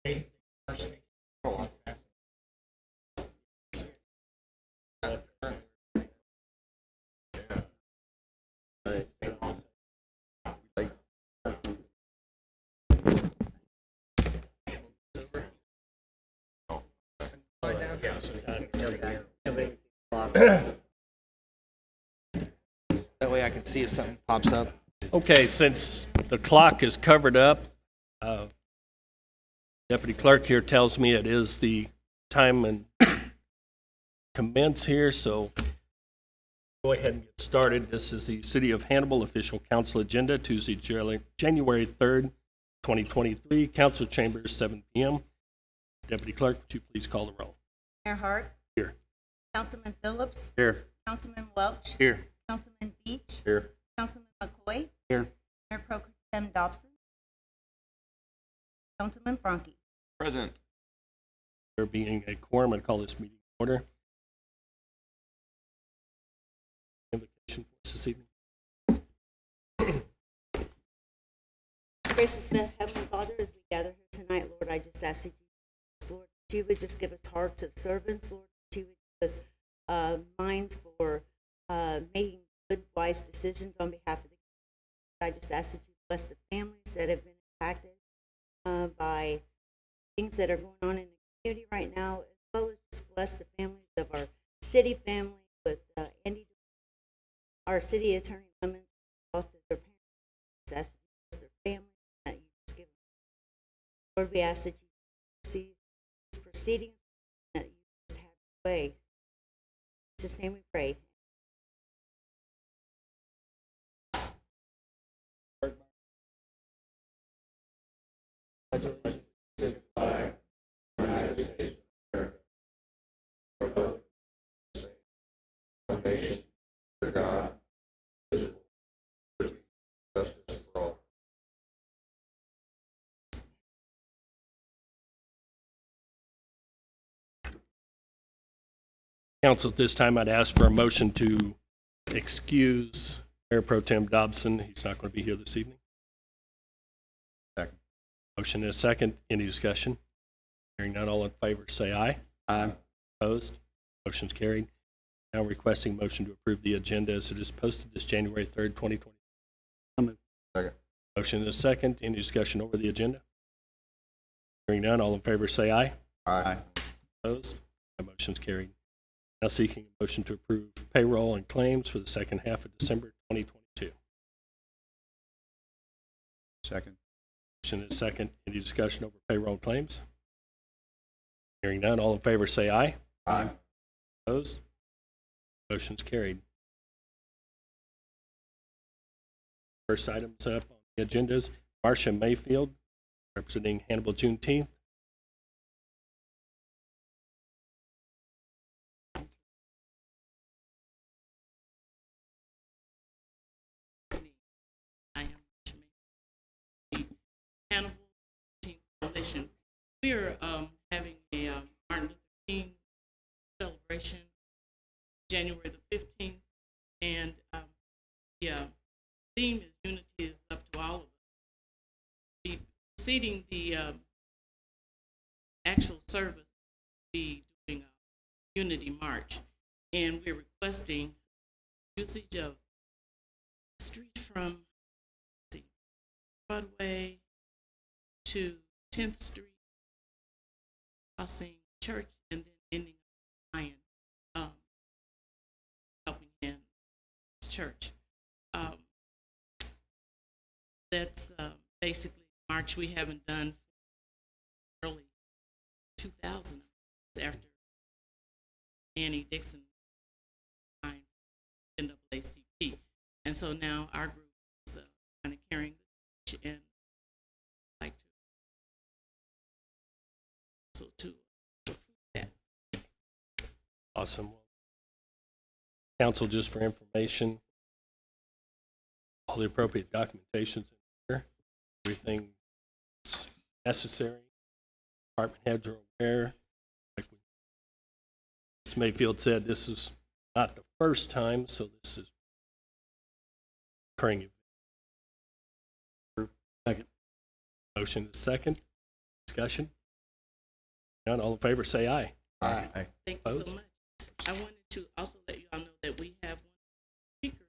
That way I can see if something pops up. Okay, since the clock is covered up, Deputy Clerk here tells me it is the time and commence here, so go ahead and get started. This is the City of Hannibal Official Council Agenda, Tuesday, January 3rd, 2023, Council Chambers, 7 p.m. Deputy Clerk, would you please call the roll? Mayor Hart. Here. Councilman Phillips. Here. Councilman Welch. Here. Councilman Beach. Here. Councilman McCoy. Here. Mayor Pro Tem Dobson. Councilman Franke. Present. There being a quorum, I call this meeting to order. Invocation for us this evening. Gracious Heavenly Father, as we gather here tonight, Lord, I just ask that you, Lord, that you would just give us hearts of servants, Lord, that you would give us minds for making good, wise decisions on behalf of the community. I just ask that you bless the families that have been impacted by things that are going on in the community right now, as well as just bless the families of our city family with Andy, our city attorney, Lemons, lost their parents. Just ask that you bless their families that you just give them. Lord, we ask that you see these proceedings, that you just have your way. In Jesus' name we pray. Council, at this time, I'd ask for a motion to excuse Mayor Pro Tem Dobson. He's not going to be here this evening. Second. Motion is second. Any discussion? Hearing none, all in favor, say aye. Aye. Opposed? Motion's carried. Now requesting motion to approve the agenda as it is posted this January 3rd, 2020. Second. Motion is second. Any discussion over the agenda? Hearing none, all in favor, say aye. Aye. Opposed? That motion's carried. Now seeking a motion to approve payroll and claims for the second half of December 2022. Second. Motion is second. Any discussion over payroll and claims? Hearing none, all in favor say aye. Aye. Opposed? Motion's carried. First items up on the agenda is Marcia Mayfield, representing Hannibal Juneteenth. I am the Hannibal Teen Coalition. We are having a Martin Luther King celebration January the 15th, and the theme is Unity is up to all of us. Be preceding the actual service, be doing a Unity March, and we're requesting usage of the street from Broadway to 10th Street, crossing Church, and then ending up Lion, helping in this church. That's basically a march we haven't done for early 2000s after Annie Dixon signed NAACP. And so now our group is kind of carrying the and like to approve that. Awesome. Council, just for information, all the appropriate documentation's in here. Everything necessary. Department heads are aware. Like Ms. Mayfield said, this is not the first time, so this is occurring. Second. Motion is second. Discussion. None, all in favor, say aye. Aye. Aye. Thank you Opposed? so much. I wanted to also let you all know that we have one speaker,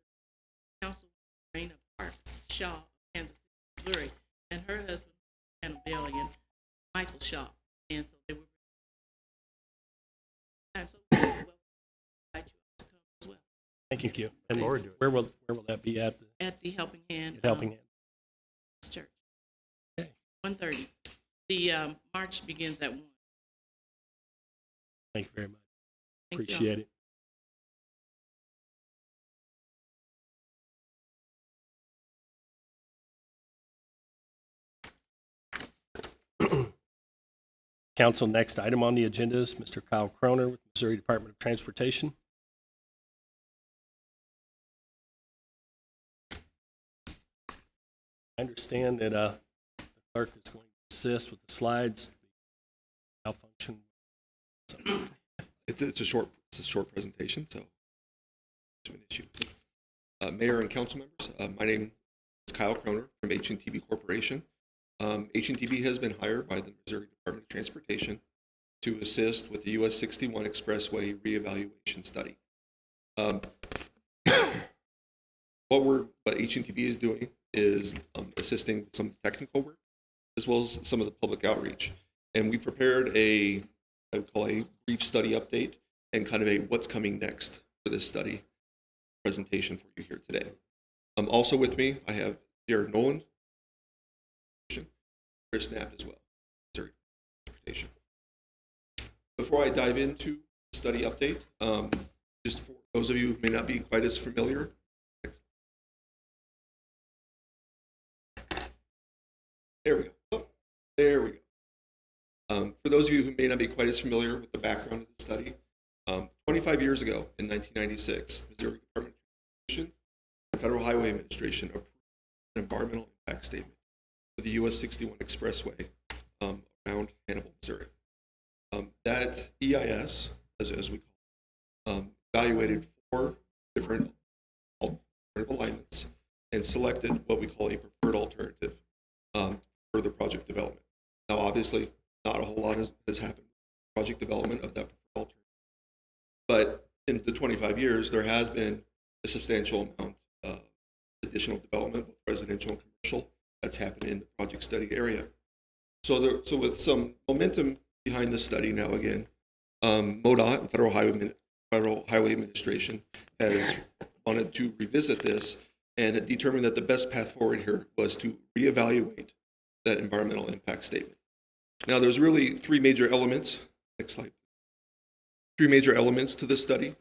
Council Raina Parks Shaw of Kansas City, Missouri, and her husband, Hannibal, Michael Shaw. And so they were. I'm so welcome. Invite you all to come as well Thank you. And Forward to it. where will that be at? at the Helping Hand Helping Hand? Church. Okay. 1:30. The march begins at 1. Thank you very much. Thank you all. Appreciate it. Council, next item on the agenda is Mr. Kyle Croner with Missouri Department of Transportation. I understand that the clerk is going to assist with the slides, malfunction. So, It's a short presentation, so it's an issue. Mayor and council members, my name is Kyle Croner from H&TB Corporation. H&TB has been hired by the Missouri Department of Transportation to assist with the US 61 Expressway reevaluation study. What H&TB is doing is assisting with some technical work as well as some of the public outreach. And we prepared I would call a brief study update and kind of a what's coming next for this study presentation for you here today. Also with me, I have Jared Nolan, Chris Knapp as well, Missouri Transportation. Before I dive into the study update, just for those of you who may not be quite as familiar, there we go. Oh, there we go. For those of you who may not be quite as familiar with the background of the study, 25 years ago in 1996, Missouri Department of Transportation and Federal Highway Administration approved an environmental impact statement for the US 61 Expressway around Hannibal, Missouri. That EIS, as we call it, evaluated 4 different alternative alignments and selected what we call a preferred alternative for the project development. Now, obviously, not a whole lot has happened with project development of that preferred alternative. But in the 25 years, there has been a substantial amount of additional development, both residential and commercial, that's happened in the project study area. So with some momentum behind this study now again, MoDOT and Federal Highway Administration has wanted to revisit this and it determined that the best path forward here was to reevaluate that environmental impact statement. Now, there's really 3 major elements. Next slide. 3 major elements to this study.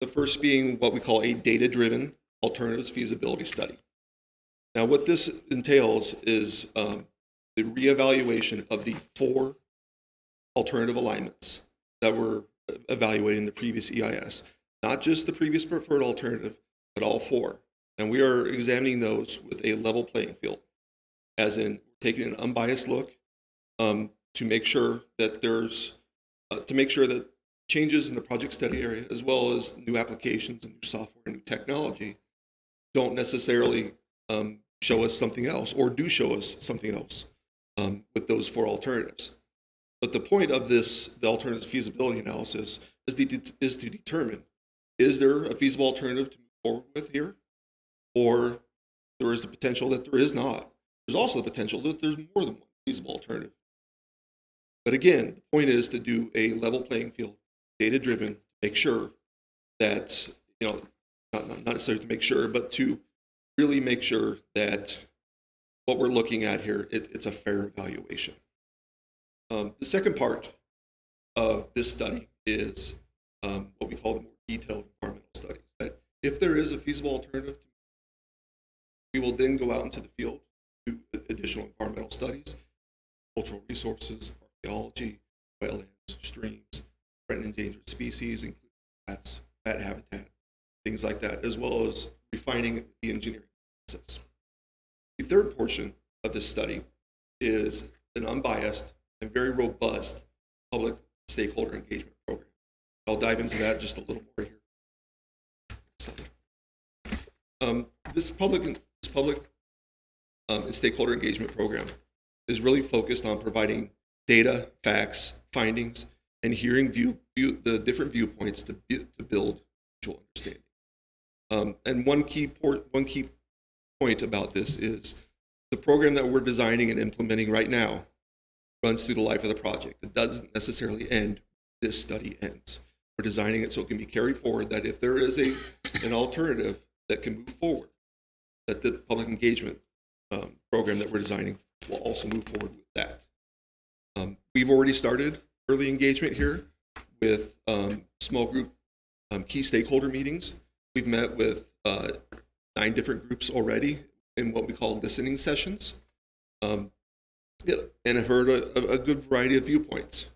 The first being what we call a data-driven alternatives feasibility study. Now, what this entails is the reevaluation of the 4 alternative alignments that were evaluated in the previous EIS. Not just the previous preferred alternative, but all 4. And we are examining those with a level playing field, as in taking an unbiased look to make sure that changes in the project study area, as well as new applications and new software and new technology, don't necessarily show us something else, or do show us something else with those 4 alternatives. But the point of the alternative feasibility analysis is to determine, is there a feasible alternative to move forward with here? Or there is the potential that there is not. There's also the potential that there's more than one feasible alternative. But again, the point is to do a level playing field, data-driven, make sure that, not necessarily to make sure, but to really make sure that what we're looking at here, it's a fair evaluation. The second part of this study is what we call the more detailed environmental studies. That if there is a feasible alternative, we will then go out into the field to do additional environmental studies, cultural resources, archaeology, wetlands, streams, threatened and endangered species, including bats, bat habitat, things like that, as well as refining the engineering process. The third portion of this study is an unbiased and very robust public stakeholder engagement program. I'll dive into that just a little more here. This public and stakeholder engagement program is really focused on providing data, facts, findings, and hearing the different viewpoints to build mutual understanding. And one key point about this is the program that we're designing and implementing right now runs through the life of the project. It doesn't necessarily end. This study ends. We're designing it so it can be carried forward, that if there is an alternative that can move forward, that the public engagement program that we're designing will also move forward with that. We've already started early engagement here with small group key stakeholder meetings. We've met with 9 different groups already in what we call listening sessions, and have heard a good variety of viewpoints.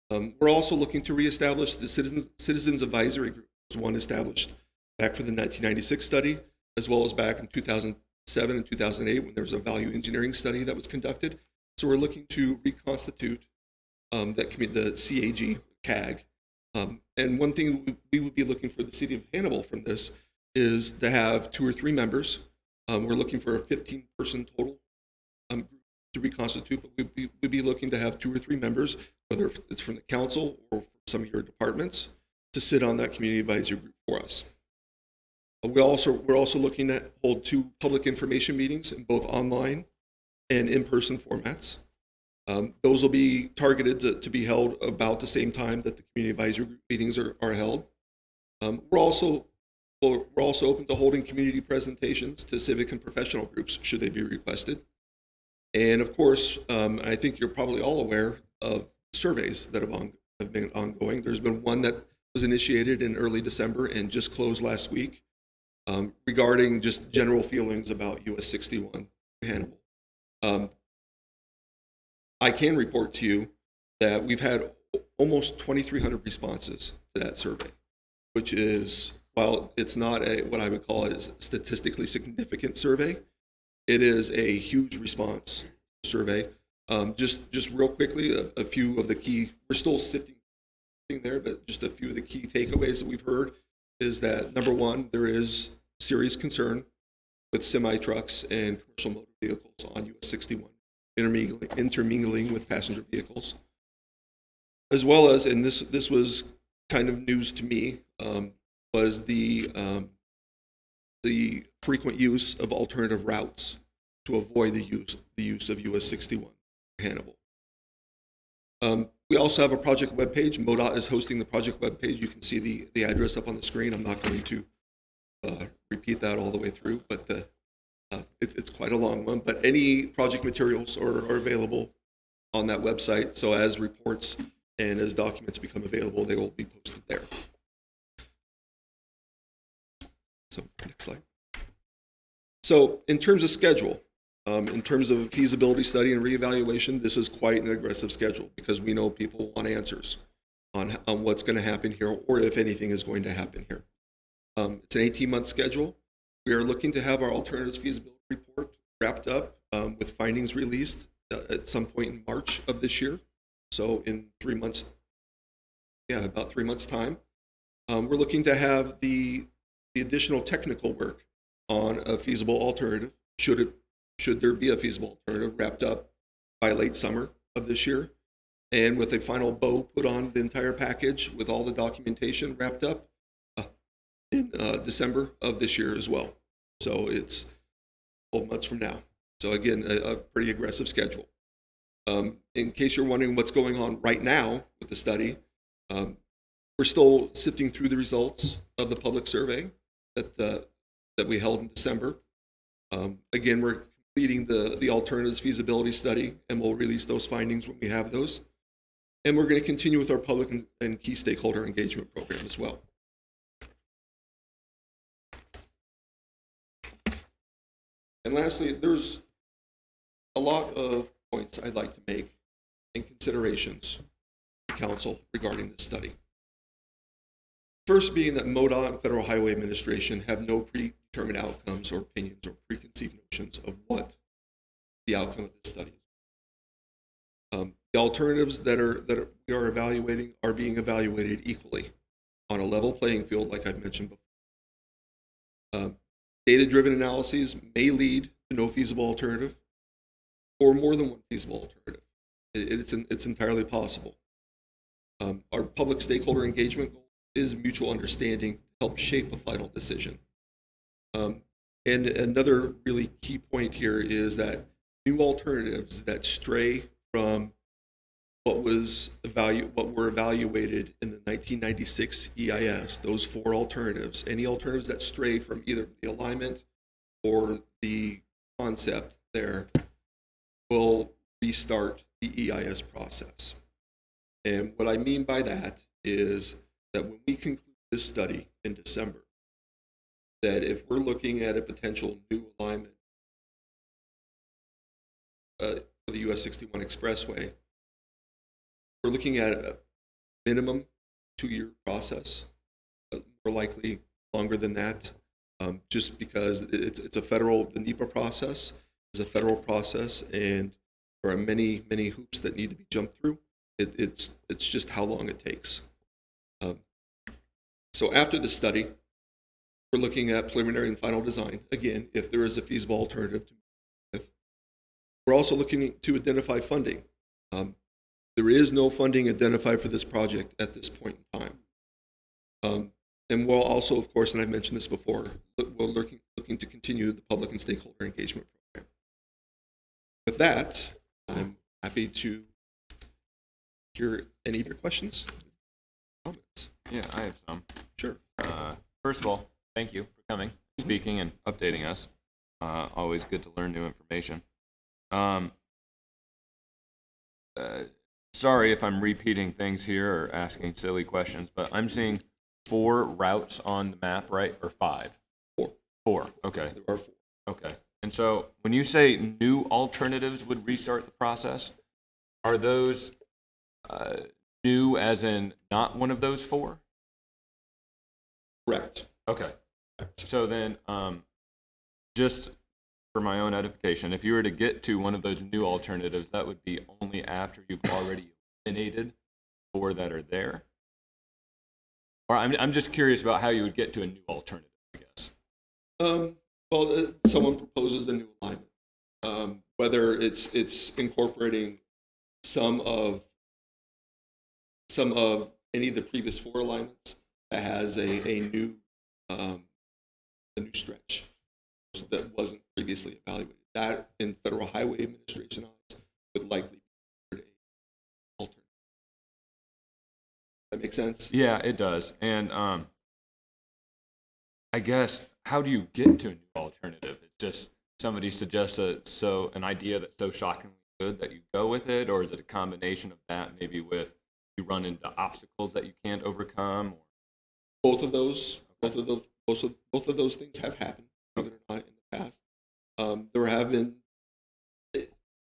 We're also looking to reestablish the Citizens Advisory Group. It was one established back for the 1996 study, as well as back in 2007 and 2008 when there was a value engineering study that was conducted. So we're looking to reconstitute that committee, the CAG. And one thing we would be looking for the city of Hannibal from this is to have 2 or 3 members. We're looking for a 15-person total group to reconstitute, but we'd be looking to have 2 or 3 members, whether it's from the council or from some of your departments, to sit on that community advisory group for us. We're also looking to hold 2 public information meetings in both online and in-person formats. Those will be targeted to be held about the same time that the community advisory group meetings are held. We're also open to holding community presentations to civic and professional groups should they be requested. And of course, I think you're probably all aware of surveys that have been ongoing. There's been one that was initiated in early December and just closed last week regarding just general feelings about US 61 Hannibal. I can report to you that we've had almost 2,300 responses to that survey, which is, while it's not what I would call a statistically significant survey, it is a huge response survey. Just real quickly, a few of the key, we're still sifting there, but just a few of the key takeaways that we've heard is that, number one, there is serious concern with semi-trucks and commercial motor vehicles on US 61, intermingling with passenger vehicles. As well as, and this was kind of news to me, was the frequent use of alternative routes to avoid the use of US 61 Hannibal. We also have a project webpage. MoDOT is hosting the project webpage. You can see the address up on the screen. I'm not going to repeat that all the way through, but it's quite a long one. But any project materials are available on that website. So as reports and as documents become available, they will be posted there. So next slide. So in terms of schedule, in terms of feasibility study and reevaluation, this is quite an aggressive schedule because we know people want answers on what's going to happen here or if anything is going to happen here. It's an 18-month schedule. We are looking to have our alternatives feasibility report wrapped up with findings released at some point in March of this year. So in 3 months, about 3 months' time. We're looking to have the additional technical work on a feasible alternative, should there be a feasible alternative, wrapped up by late summer of this year, and with a final bow put on the entire package with all the documentation wrapped up in December of this year as well. So it's 12 months from now. So again, a pretty aggressive schedule. In case you're wondering what's going on right now with the study, we're still sifting through the results of the public survey that we held in December. Again, we're completing the alternatives feasibility study, and we'll release those findings when we have those. And we're going to continue with our public and key stakeholder engagement program as well. And lastly, there's a lot of points I'd like to make and considerations to council regarding this study. First being that MoDOT and Federal Highway Administration have no predetermined outcomes or opinions or preconceived notions of what the outcome of this study is. The alternatives that we are evaluating are being evaluated equally on a level playing field, like I've mentioned before. Data-driven analyses may lead to no feasible alternative or more than one feasible alternative. It's entirely possible. Our public stakeholder engagement goal is mutual understanding to help shape a final decision. And another really key point here is that new alternatives that stray from what were evaluated in the 1996 EIS, those 4 alternatives, any alternatives that stray from either the alignment or the concept there will restart the EIS process. And what I mean by that is that when we conclude this study in December, that if we're looking at a potential new alignment for the US 61 Expressway, we're looking at a minimum 2-year process, more likely longer than that, just because it's a federal, the NEPA process is a federal process, and there are many, many hoops that need to be jumped through. It's just how long it takes. So after the study, we're looking at preliminary and final design, again, if there is a feasible alternative to move with. We're also looking to identify funding. There is no funding identified for this project at this point in time. And we'll also, of course, and I've mentioned this before, we're looking to continue the public and stakeholder engagement program. With that, I'm happy to hear any of your questions, comments. Yeah, I have some. Sure. First of all, thank you for coming, speaking, and updating us. Always good to learn new information. Sorry if I'm repeating things here or asking silly questions, but I'm seeing 4 routes on the map, right? Or 5? 4. 4, okay. There are 4. Okay. And so when you say new alternatives would restart the process, are those new as in not one of those 4? Correct. Okay. So then, just for my own edification, if you were to get to one of those new alternatives, that would be only after you've already eliminated 4 that are there? Or I'm just curious about how you would get to a new alternative, I guess. Well, someone proposes a new alignment, whether it's incorporating some of any of the previous 4 alignments that has a new stretch that wasn't previously evaluated. That in Federal Highway Administration eyes would likely be an alternative. That make sense? Yeah, it does. And I guess, how do you get to a new alternative? It's just somebody suggests an idea that's so shockingly good that you go with it, or is it a combination of that, maybe with you run into obstacles that you can't overcome? Or... Both of those things have happened, believe it or not, in the past. There have been.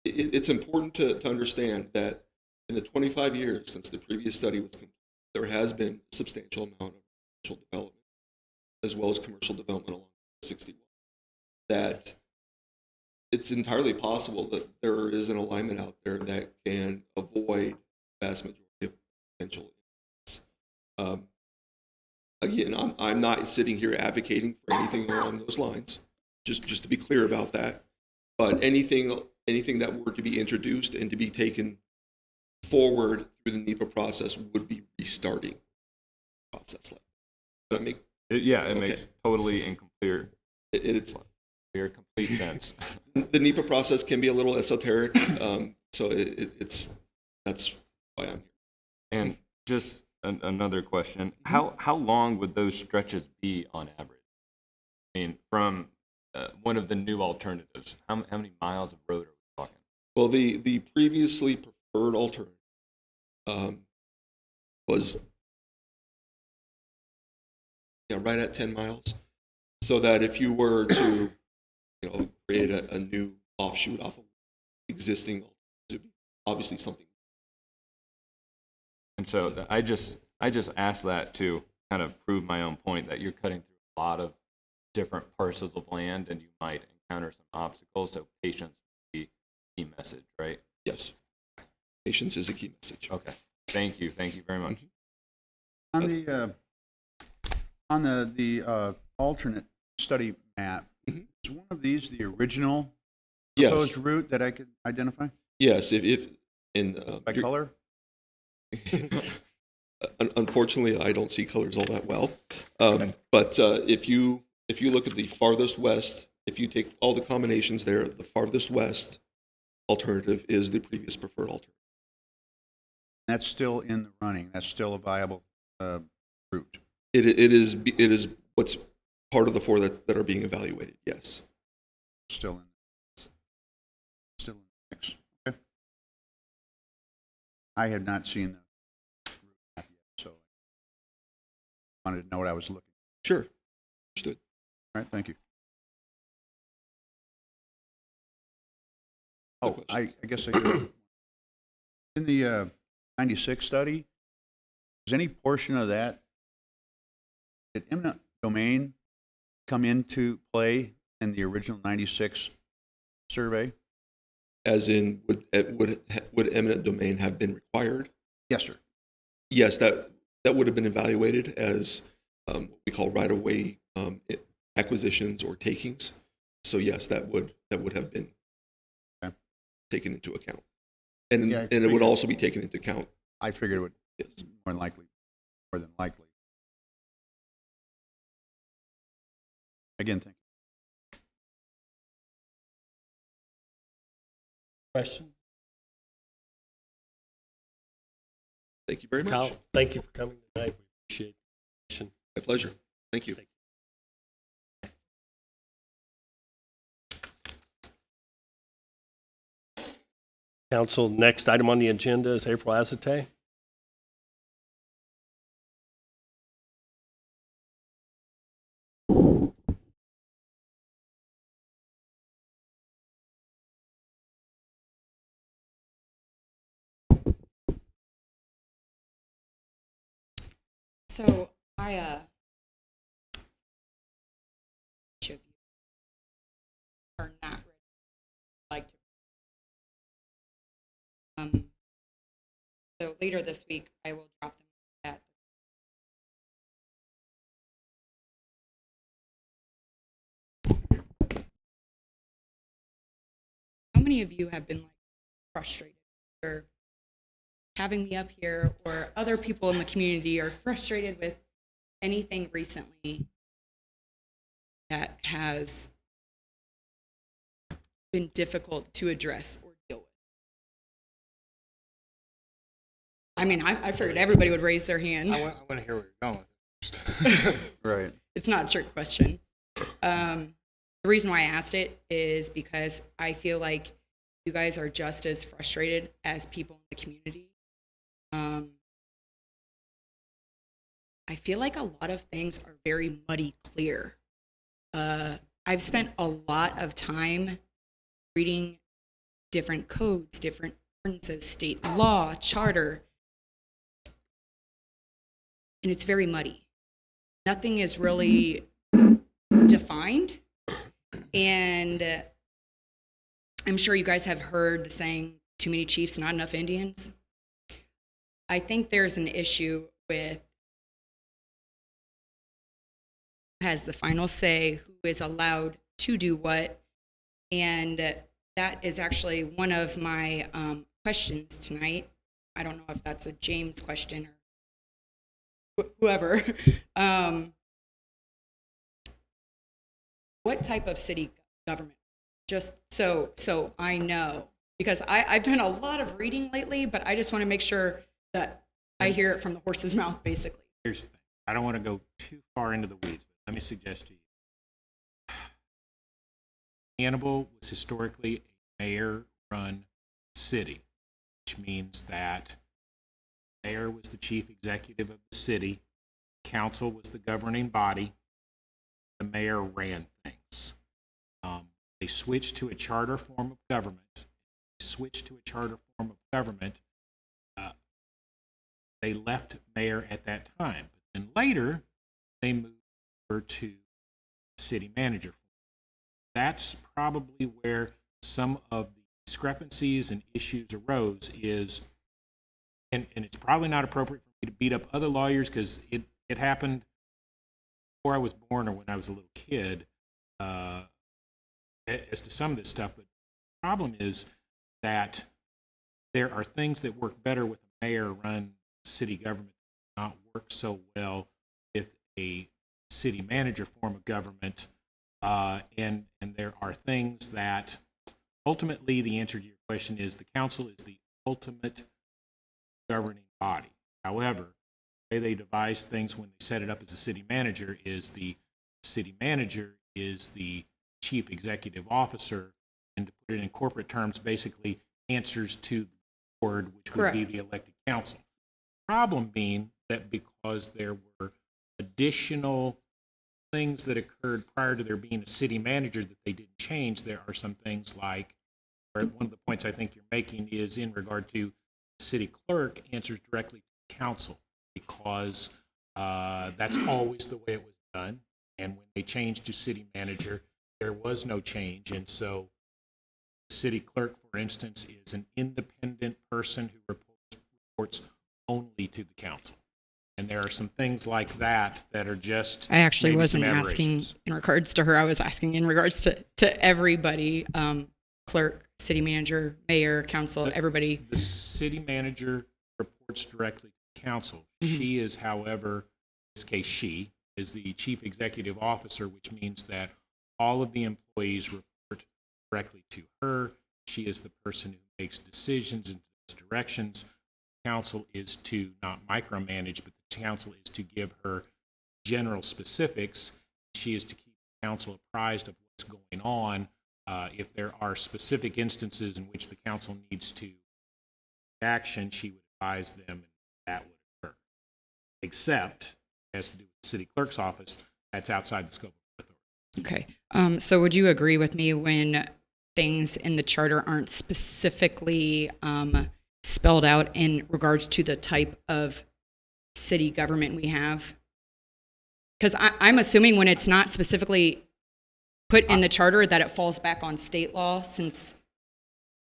It's important to understand that in the 25 years since the previous study was completed, there has been a substantial amount of residential development, as well as commercial development along 61. That it's entirely possible that there is an alignment out there that can avoid the vast majority of potential impacts. Again, I'm not sitting here advocating for anything along those lines. Just to be clear about that. But anything that were to be introduced and to be taken forward through the NEPA process would be restarting the process. Does that make? It makes totally and clear. It's clear, complete sense. The NEPA process can be a little esoteric, so that's why I'm here. And just another question: how long would those stretches be on average? I mean, from one of the new alternatives, how many miles of road are we talking? Well, the previously preferred alternative was right at 10 miles, so that if you were to create a new offshoot off of existing, obviously something. And so I just asked that to kind of prove my own point that you're cutting through a lot of different parcels of land and you might encounter some obstacles. So patience would be a key message, right? Yes. Patience is a key message. Okay. Thank you very much. On the alternate study map, is one of these the original proposed route that I could identify? Yes, if in By color? Unfortunately, I don't see colors all that well. But if you look at the farthest west, if you take all the combinations there, the farthest west alternative is the previous preferred alternative. That's still in the running. That's still a viable route. It is what's part of the four that are being evaluated. Yes. Still in the mix. Okay. I had not seen the route map yet, so I wanted to know what I was looking at. Sure. Understood. All right, thank you. Other Oh, I questions? guess I do. In the 96 study, does any portion of that, did eminent domain come into play in the original 96 survey? As in, would eminent domain have been required? Yes, sir. Yes, that would have been evaluated as what we call right-of-way acquisitions or takings. So yes, that would have been taken into account, and Yeah, I it would figured- also be taken into account. I figured it would Yes. more than likely. Again, thank you. Question? Thank you very much. Kyle, thank you for coming tonight. We appreciate it. My pleasure. Thank you. Council, next item on the agenda is April Azate. So each of you are not ready. Like to. So later this week, I will drop them at. How many of you have been like frustrated or having me up here, or other people in the community are frustrated with anything recently that has been difficult to address or deal with? I mean, I figured everybody would raise their hand. I want to hear where you're going with it. Right. It's not a trick question. The reason why I asked it is because I feel like you guys are just as frustrated as people in the community. I feel like a lot of things are very muddy clear. I've spent a lot of time reading different codes, different ordinances, state law, charter, and it's very muddy. Nothing is really defined, and I'm sure you guys have heard the saying, too many chiefs, not enough Indians. I think there's an issue with who has the final say, who is allowed to do what, and that is actually one of my questions tonight. I don't know if that's a James question or whoever. What type of city government? Just so I know, because I've done a lot of reading lately, but I just want to make sure that I hear it from the horse's mouth, basically. Here's the thing. I don't want to go too far into the weeds, but let me suggest to you. Hannibal was historically a mayor-run city, which means that the mayor was the chief executive of the city, council was the governing body, the mayor ran things. They switched to a charter form of government. They left mayor at that time. But then later, they moved over to city manager. That's probably where some of the discrepancies and issues arose is, and it's probably not appropriate for me to beat up other lawyers because it happened before I was born or when I was a little kid, as to some of this stuff. But the problem is that there are things that work better with a mayor-run city government than not work so well with a city manager form of government. And there are things that ultimately the answer to your question is the council is the ultimate governing body. However, the way they devise things when they set it up as a city manager is the city manager is the chief executive officer, and to put it in corporate terms, basically answers to the board, which would be the elected council. Problem being that because there were additional things that occurred prior to there being a city manager that they didn't change, there are some things like, or one of the points I think you're making is in regard to the city clerk answers directly to the council, because that's always the way it was done. And when they changed to city manager, there was no change. And so the city clerk, for instance, is an independent person who reports only to the council. And there are some things like that that are just. I actually wasn't some asking aberrations. in regards to her. I was asking in regards to everybody, clerk, city manager, mayor, council, everybody. The city manager reports directly to the council. She is, however, in this case, she is the chief executive officer, which means that all of the employees report directly to her. She is the person who makes decisions in those directions. The council is to not micromanage, but the council is to give her general specifics. She is to keep the council apprised of what's going on. If there are specific instances in which the council needs to take action, she would advise them, and that would occur. Except, it has to do with the city clerk's office, that's outside the scope of authority. Okay. So would you agree with me when things in the charter aren't specifically spelled out in regards to the type of city government we have? Because I'm assuming when it's not specifically put in the charter that it falls back on state law, since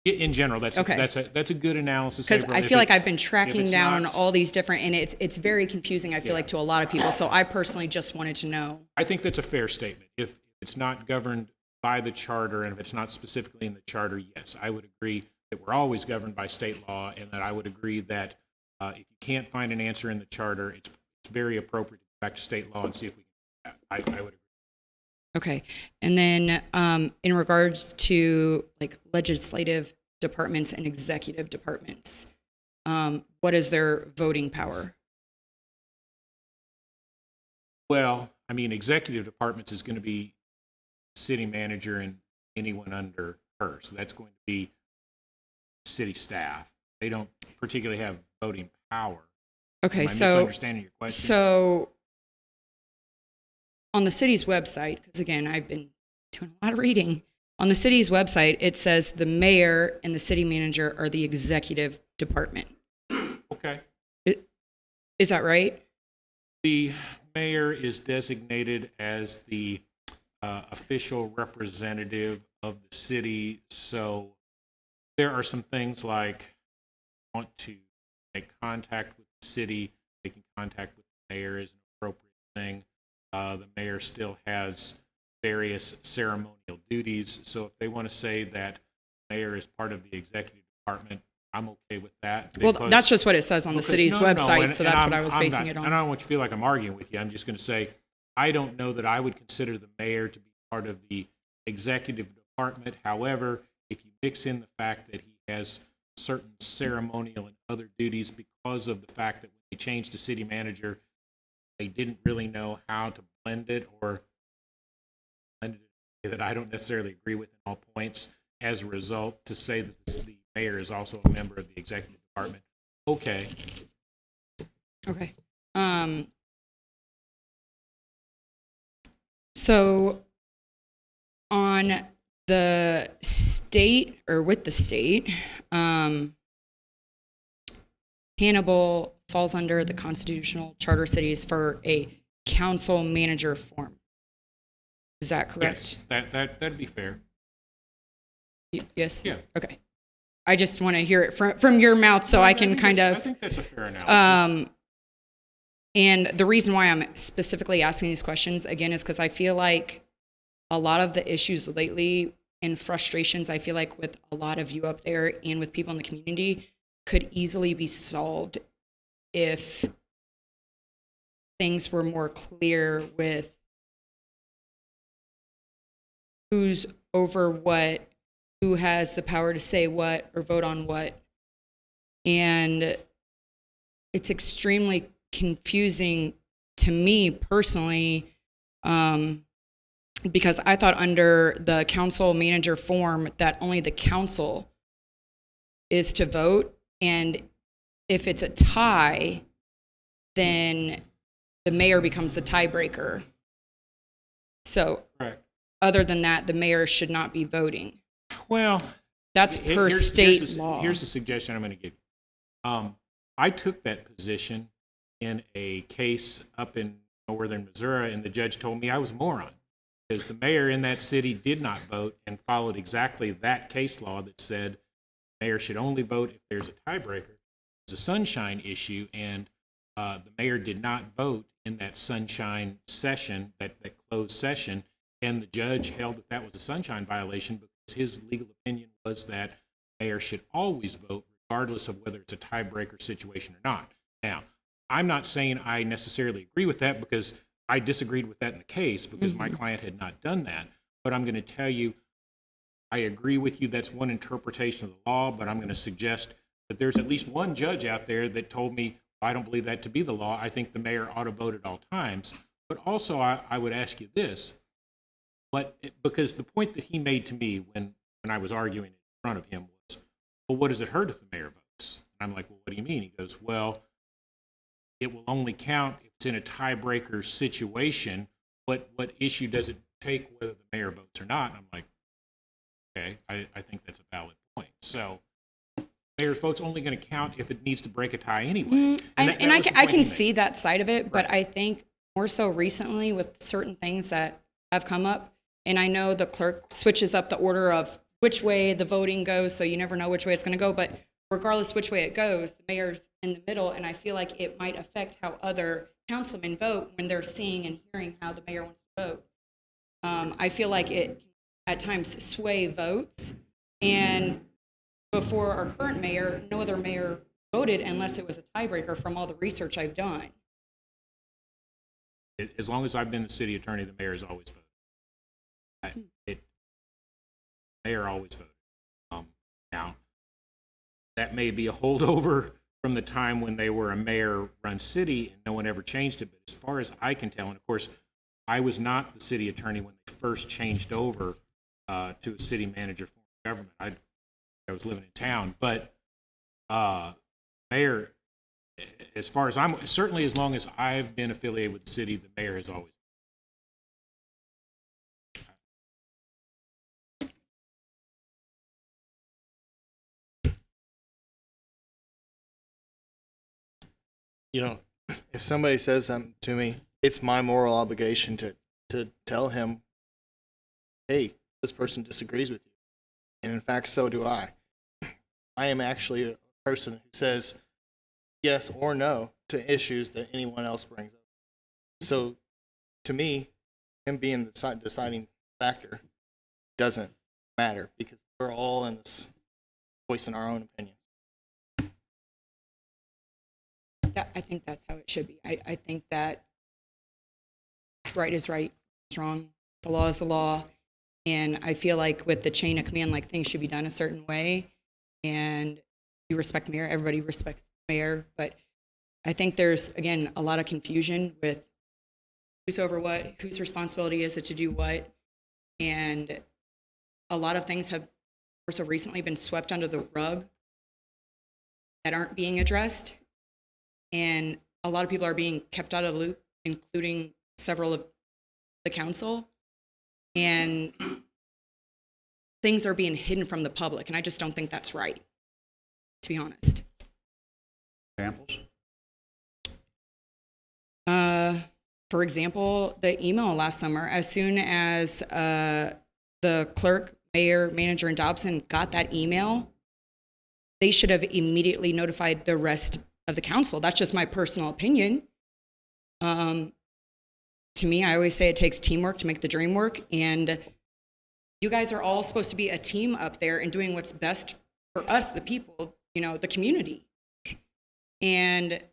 In general, that's Okay. that's a good analysis. because April. I If feel it- like I've been if tracking it's down not- all these different, and it's very confusing, I feel Yeah. like, to a lot of people. So I personally just wanted to know. I think that's a fair statement. If it's not governed by the charter, and if it's not specifically in the charter, yes, I would agree that we're always governed by state law, and that I would agree that if you can't find an answer in the charter, it's very appropriate to go back to state law and see if we can do that. I would agree. Okay. And then in regards to like legislative departments and executive departments, what is their voting power? Well, I mean, executive departments is going to be city manager and anyone under her. So that's going to be city staff. They don't particularly have voting power. Okay, Am I so misunderstanding your question? so on the city's website, because again, I've been doing a lot of reading. On the city's website, it says the mayor and the city manager are the executive department. Okay. Is that right? The mayor is designated as the official representative of the city. So there are some things like want to make contact with the city, making contact with the mayor is an appropriate thing. The mayor still has various ceremonial duties. So if they want to say that the mayor is part of the executive department, I'm okay with that. Well, because- that's just what it says on the because- city's no, website, and- so and that's I'm- what I was I'm basing not- it on. And I don't want you to feel like I'm arguing with you. I'm just going to say, I don't know that I would consider the mayor to be part of the executive department. However, if you mix in the fact that he has certain ceremonial and other duties because of the fact that when they changed to city manager, they didn't really know how to blend it, or blend it in a way that I don't necessarily agree with in all points. As a result, to say that the mayor is also a member of the executive department, okay. Okay. So on the state, or with the state, Hannibal falls under the constitutional charter cities for a council manager form. Is that correct? Yes, that'd be fair. Yes? Yeah. Okay. I just want to hear it from your mouth so I can kind I of. think that's a fair analysis. And the reason why I'm specifically asking these questions, again, is because I feel like a lot of the issues lately and frustrations, I feel like with a lot of you up there and with people in the community, could easily be solved if things were more clear with who's over what, who has the power to say what or vote on what. And it's extremely confusing to me personally, because I thought under the council manager form that only the council is to vote. And if it's a tie, then the mayor becomes the tiebreaker. So Correct. other than that, the mayor should not be voting. Well, That's per state law. Here's a suggestion I'm going to give you. I took that position in a case up in northern Missouri, and the judge told me I was a moron because the mayor in that city did not vote and followed exactly that case law that said the mayor should only vote if there's a tiebreaker. It's a sunshine issue, and the mayor did not vote in that sunshine session, that closed session, and the judge held that that was a sunshine violation because his legal opinion was that the mayor should always vote regardless of whether it's a tiebreaker situation or not. Now, I'm not saying I necessarily agree with that because I disagreed with that in the case because my client had not done that. But I'm going to tell you, I agree with you. That's one interpretation of the law, but I'm going to suggest that there's at least one judge out there that told me I don't believe that to be the law. I think the mayor ought to vote at all times. But also, I would ask you this, because the point that he made to me when I was arguing in front of him was, well, what does it hurt if the mayor votes? And I'm like, well, what do you mean? He goes, well, it will only count if it's in a tiebreaker situation. What issue does it take whether the mayor votes or not? And I'm like, okay, I think that's a valid point. So mayor's vote's only going to count if it needs to break a tie anyway. I can see that side of it, but Right. I think more so recently with certain things that have come up, and I know the clerk switches up the order of which way the voting goes, so you never know which way it's going to go, but regardless which way it goes, the mayor's in the middle, and I feel like it might affect how other councilmen vote when they're seeing and hearing how the mayor wants to vote. I feel like it at times sway votes, and before our current mayor, no other mayor voted unless it was a tiebreaker from all the research I've done. As long as I've been the city attorney, the mayor's always voted. Mayor always voted. Now, that may be a holdover from the time when they were a mayor-run city and no one ever changed it. But as far as I can tell, and of course, I was not the city attorney when they first changed over to a city manager form of government. I was living in town, but mayor, as far as I'm, certainly as long as I've been affiliated with the city, the mayor has always. You know, if somebody says something to me, it's my moral obligation to tell him, hey, this person disagrees with you. And in fact, so do I. I am actually a person who says yes or no to issues that anyone else brings up. So to me, him being the deciding factor doesn't matter because we're all in this voicing our own opinion. I think that's how it should be. I think that right is right, it's wrong, the law is the law. And I feel like with the chain of command, like things should be done a certain way. And you respect the mayor, everybody respects the mayor. But I think there's, again, a lot of confusion with who's over what, whose responsibility is it to do what. And a lot of things have also recently been swept under the rug that aren't being addressed. And a lot of people are being kept out of the loop, including several of the council. And things are being hidden from the public. And I just don't think that's right, to be honest. Examples? For example, the email last summer, as soon as the clerk, mayor, manager, and Dobson got that email, they should have immediately notified the rest of the council. That's just my personal opinion. To me, I always say it takes teamwork to make the dream work. And you guys are all supposed to be a team up there and doing what's best for us, the people, you know, the community. And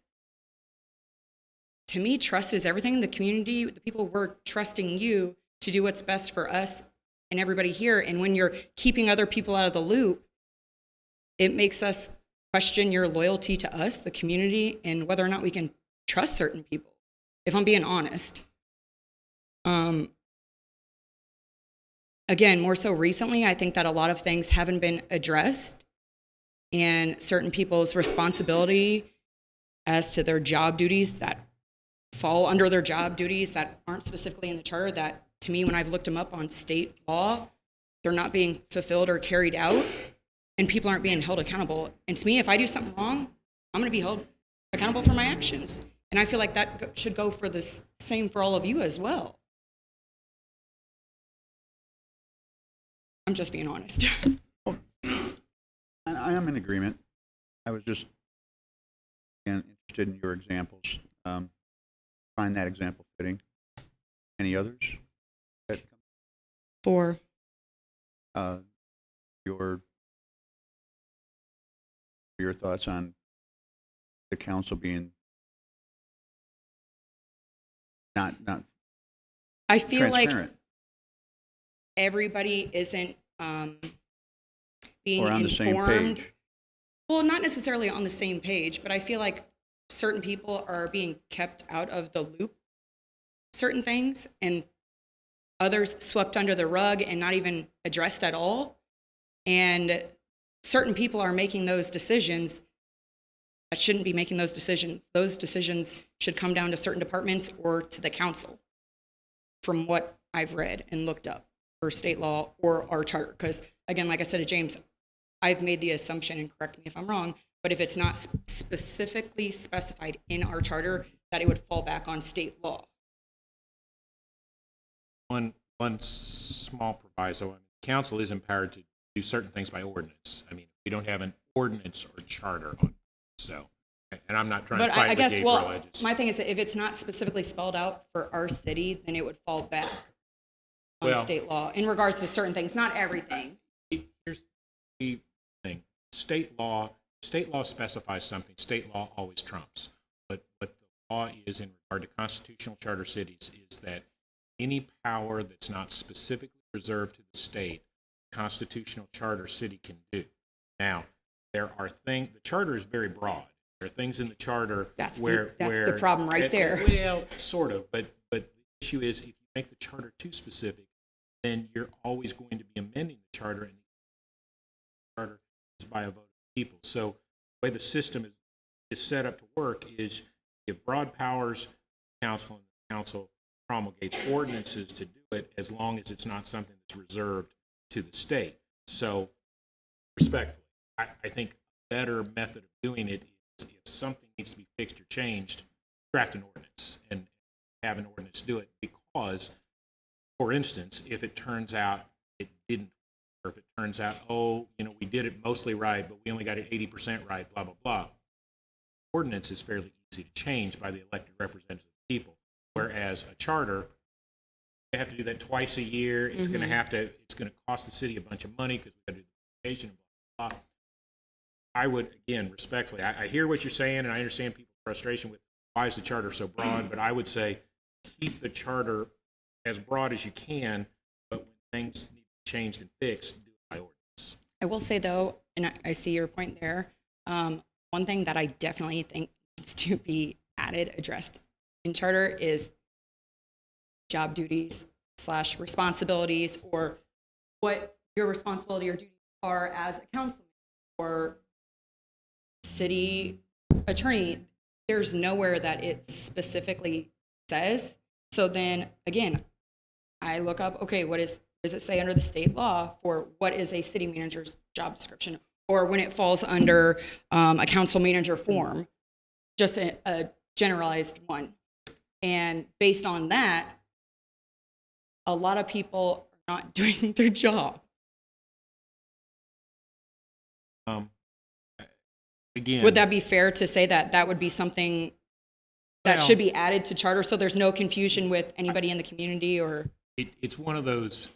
to me, trust is everything. The community, the people, we're trusting you to do what's best for us and everybody here. And when you're keeping other people out of the loop, it makes us question your loyalty to us, the community, and whether or not we can trust certain people, if I'm being honest. Again, more so recently, I think that a lot of things haven't been addressed, and certain people's responsibility as to their job duties that fall under their job duties that aren't specifically in the charter, that to me, when I've looked them up on state law, they're not being fulfilled or carried out, and people aren't being held accountable. And to me, if I do something wrong, I'm going to be held accountable for my actions. And I feel like that should go for the same for all of you as well. I'm just being honest. I am in agreement. I was just, again, interested in your examples. Find that example fitting. Any others? That, For your thoughts on the council being not I feel like transparent everybody isn't being or on the same informed. page? Well, not necessarily on the same page, but I feel like certain people are being kept out of the loop, certain things, and others swept under the rug and not even addressed at all. And certain people are making those decisions that shouldn't be making those decisions. Those decisions should come down to certain departments or to the council, from what I've read and looked up for state law or our charter. Because again, like I said to James, I've made the assumption, and correct me if I'm wrong, but if it's not specifically specified in our charter, that it would fall back on state law. One small proviso, I mean, council is empowered to do certain things by ordinance. I mean, we don't have an ordinance or charter on, so, and I'm not trying to But fight I with guess, the well, edges. my thing is that if it's not specifically spelled out for our city, then it would fall back on Well- state law in regards to certain things, not everything. Here's the thing. State law specifies something. State law always trumps. But what the law is in regard to constitutional charter cities is that any power that's not specifically reserved to the state, constitutional charter city can do. Now, there are things, the charter is very broad. There are things in the charter That's where the problem right there. Well, sort of, but the issue is if you make the charter too specific, then you're always going to be amending the charter, and the charter is by a vote of the people. So the way the system is set up to work is you give broad powers to the council, and the council promulgates ordinances to do it as long as it's not something that's reserved to the state. So respectfully, I think a better method of doing it is if something needs to be fixed or changed, draft an ordinance and have an ordinance do it. Because, for instance, if it turns out it didn't, or if it turns out, we did it mostly right, but we only got it 80% right, blah, blah, blah. Ordinance is fairly easy to change by the elected representatives of the people. Whereas a charter, they have to do that twice a year. It's going to cost the city a bunch of money because we've got to do the application and blah, blah, blah. I would, again, respectfully, I hear what you're saying, and I understand people's frustration with why is the charter so broad, but I would say keep the charter as broad as you can, but when things need to be changed and fixed, do it by ordinance. I will say though, and I see your point there, one thing that I definitely think needs to be added, addressed in charter is job duties / responsibilities, or what your responsibility or duties are as a councilman or city attorney. There's nowhere that it specifically says. So then again, I look up, okay, does it say under the state law for what is a city manager's job description, or when it falls under a council manager form, just a generalized one. And based on that, a lot of people are not doing their job. Again, Would that be fair to say that that would be something that Well- should be added to charter so there's no confusion with anybody in the community? Or it's one of those,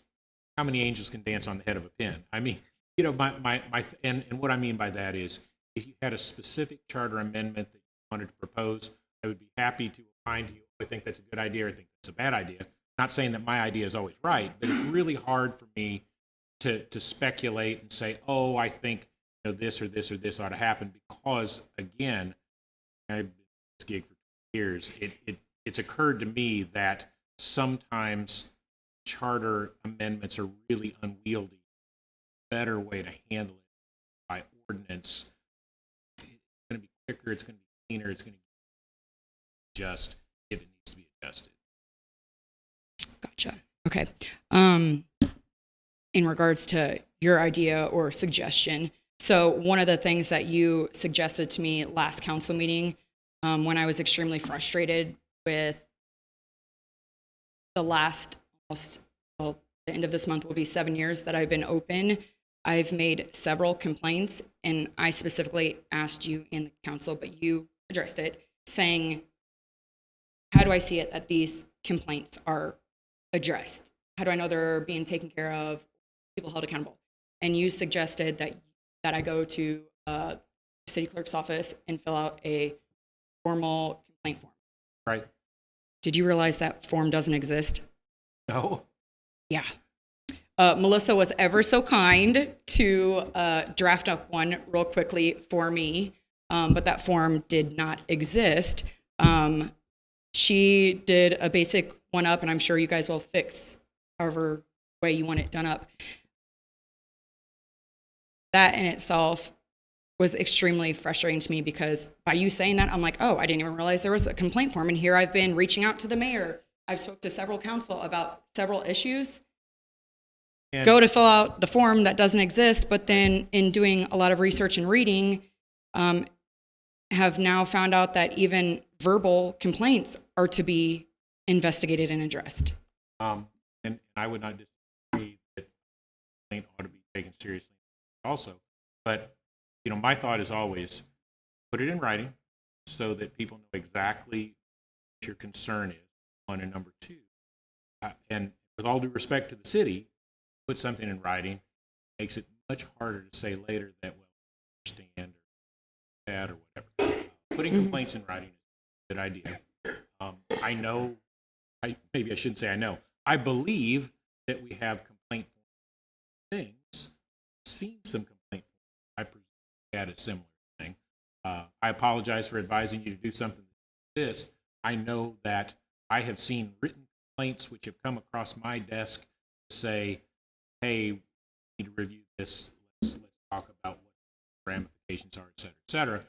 how many angels can dance on the head of a pin? I mean, and what I mean by that is, if you had a specific charter amendment that you wanted to propose, I would be happy to fine. Do you think that's a good idea or think that's a bad idea? Not saying that my idea is always right, but it's really hard for me to speculate and say, oh, I think this or this or this ought to happen, because again, I've been in this gig for 2 years. It's occurred to me that sometimes charter amendments are really unwieldy. Better way to handle it by ordinance. It's going to be quicker. It's going to be cleaner. It's going to be just if it needs to be adjusted. Gotcha. Okay. In regards to your idea or suggestion, so one of the things that you suggested to me last council meeting, when I was extremely frustrated with the last, the end of this month will be 7 years that I've been open. I've made several complaints, and I specifically asked you in the council, but you addressed it, saying, how do I see it that these complaints are addressed? How do I know they're being taken care of, people held accountable? And you suggested that I go to the city clerk's office and fill out a formal complaint form. Right. Did you realize that form doesn't exist? No. Yeah. Melissa was ever so kind to draft up one real quickly for me, but that form did not exist. She did a basic one up, and I'm sure you guys will fix however way you want it done up. That in itself was extremely frustrating to me, because by you saying that, I'm like, oh, I didn't even realize there was a complaint form. And here I've been reaching out to the mayor. I've spoke to several council about several issues. And Go to fill out the form that doesn't exist, but then in doing a lot of research and reading, have now found out that even verbal complaints are to be investigated and addressed. and I would not disagree that complaint ought to be taken seriously also. But, my thought is always put it in writing so that people know exactly what your concern is, one, and number two. And with all due respect to the city, put something in writing makes it much harder to say later that, well, I understand or that or whatever. Putting complaints in writing is a good idea. I know, maybe I shouldn't say I know. I believe that we have complaint things. I've seen some complaint. I presume we had a similar thing. I apologize for advising you to do something like this. I know that I have seen written complaints which have come across my desk to say, hey, we need to review this. Let's talk about what ramifications are, et cetera, et cetera.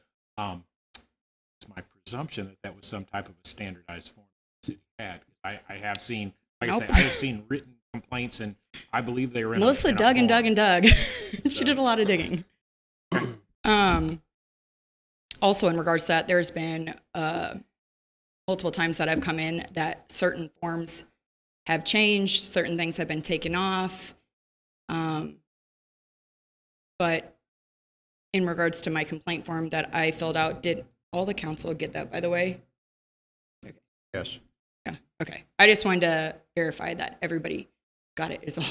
It's my presumption that was some type of a standardized form the city had. I have seen, like I say, I have seen written complaints, and I believe they were in Melissa a dug and form. dug and dug. She did a lot of digging. Also, in regards to that, there's been multiple times that I've come in that certain forms have changed, certain things have been taken off. But in regards to my complaint form that I filled out, did all the council get that, by the way? Yes. Yeah, okay. I just wanted to verify that everybody got it is all.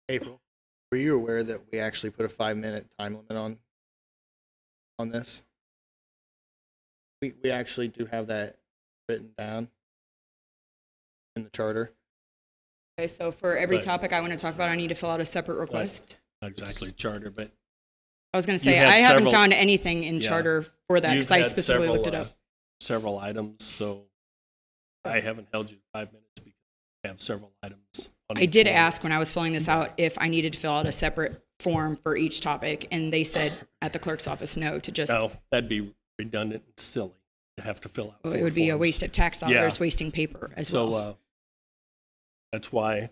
April, were you aware that we actually put a 5-minute time limit on this? We actually do have that written down in the charter. Okay, so for every But- topic I want to talk about, I need to fill out a separate request. Not exactly charter, but I was going to You say, had I haven't several- found anything in Yeah. charter for that, you've because I had specifically looked it several, up. several items, so I haven't held you 5 minutes because I have several items. On I each did one. ask when I was filling this out if I needed to fill out a separate form for each topic, and they said at the clerk's office no, to just, No, that'd be redundant and silly to have to fill out. it 4 would be a forms. waste of tax Yeah. dollars, wasting paper as So well. that's why,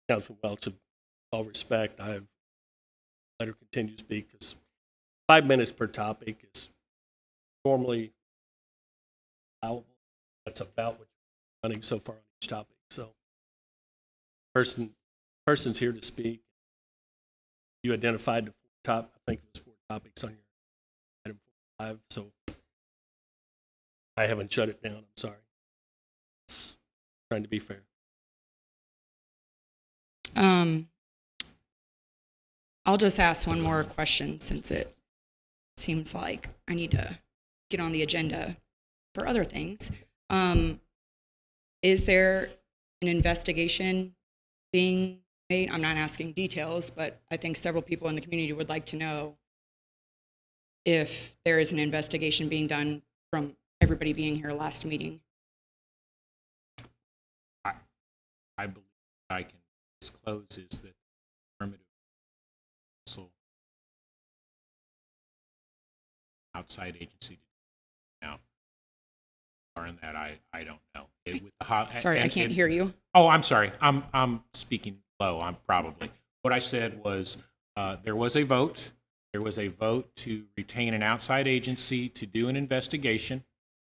Councilman Welch, with all respect, I've let her continue to speak, because 5 minutes per topic is normally allowable. That's about what you're running so far on each topic. So person's here to speak. You identified the I think it was 4 topics on your item 5, so I haven't shut it down. I'm sorry. It's trying to be fair. I'll just ask one more question since it seems like I need to get on the agenda for other things. Is there an investigation being made? I'm not asking details, but I think several people in the community would like to know if there is an investigation being done from everybody being here last meeting. I believe I can disclose is that affirmative counsel outside agency now are in that I don't know. Sorry, I can't hear you. Oh, I'm sorry. I'm speaking low. I'm probably. What I said was there was a vote. There was a vote to retain an outside agency to do an investigation.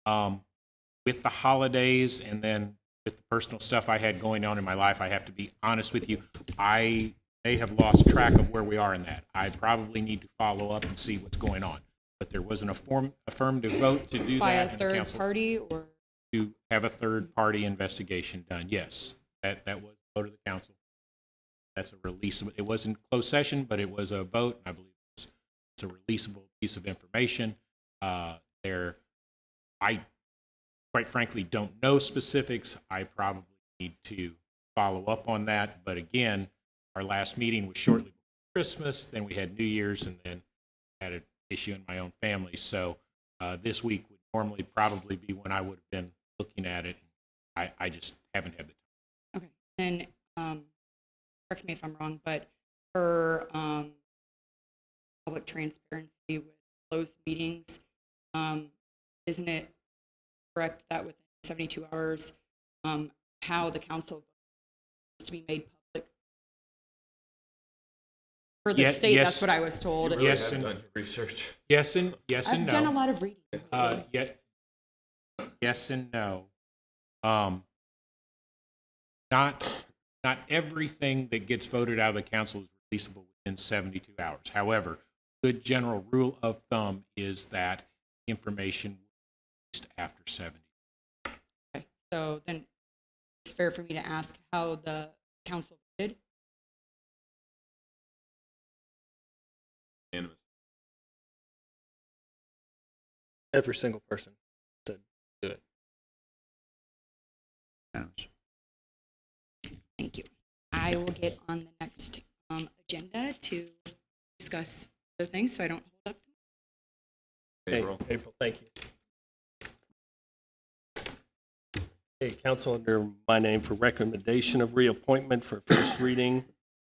With the holidays and then with the personal stuff I had going on in my life, I have to be honest with you. I may have lost track of where we are in that. I probably need to follow up and see what's going on. But there was an affirmative vote to do By that. a and the third council party or? to have a third-party investigation done. Yes, that was the vote of the council. That's a release. It wasn't closed session, but it was a vote. I believe it's a releasable piece of information. I quite frankly don't know specifics. I probably need to follow up on that. But again, our last meeting was shortly before Christmas. Then we had New Year's, and then had an issue in my own family. So this week would normally probably be when I would have been looking at it. I just haven't had the time. Okay. And correct me if I'm wrong, but for public transparency with closed meetings, isn't it correct that within 72 hours, how the council is to be made public? For the state, yes. that's what I was told. You really Yes, have and- done your research. Yes and I've no. done a lot of reading. Yes and no. Not everything that gets voted out of the council is releasable within 72 hours. However, good general rule of thumb is that information will be released after 70. Okay. So then it's fair for me to ask how the council did. Unanimous. Every single person said do it. Thank you. I will get on the next agenda to discuss other things so I don't hold up. April. April, thank you. Okay, council, under my name for recommendation of reappointment for first reading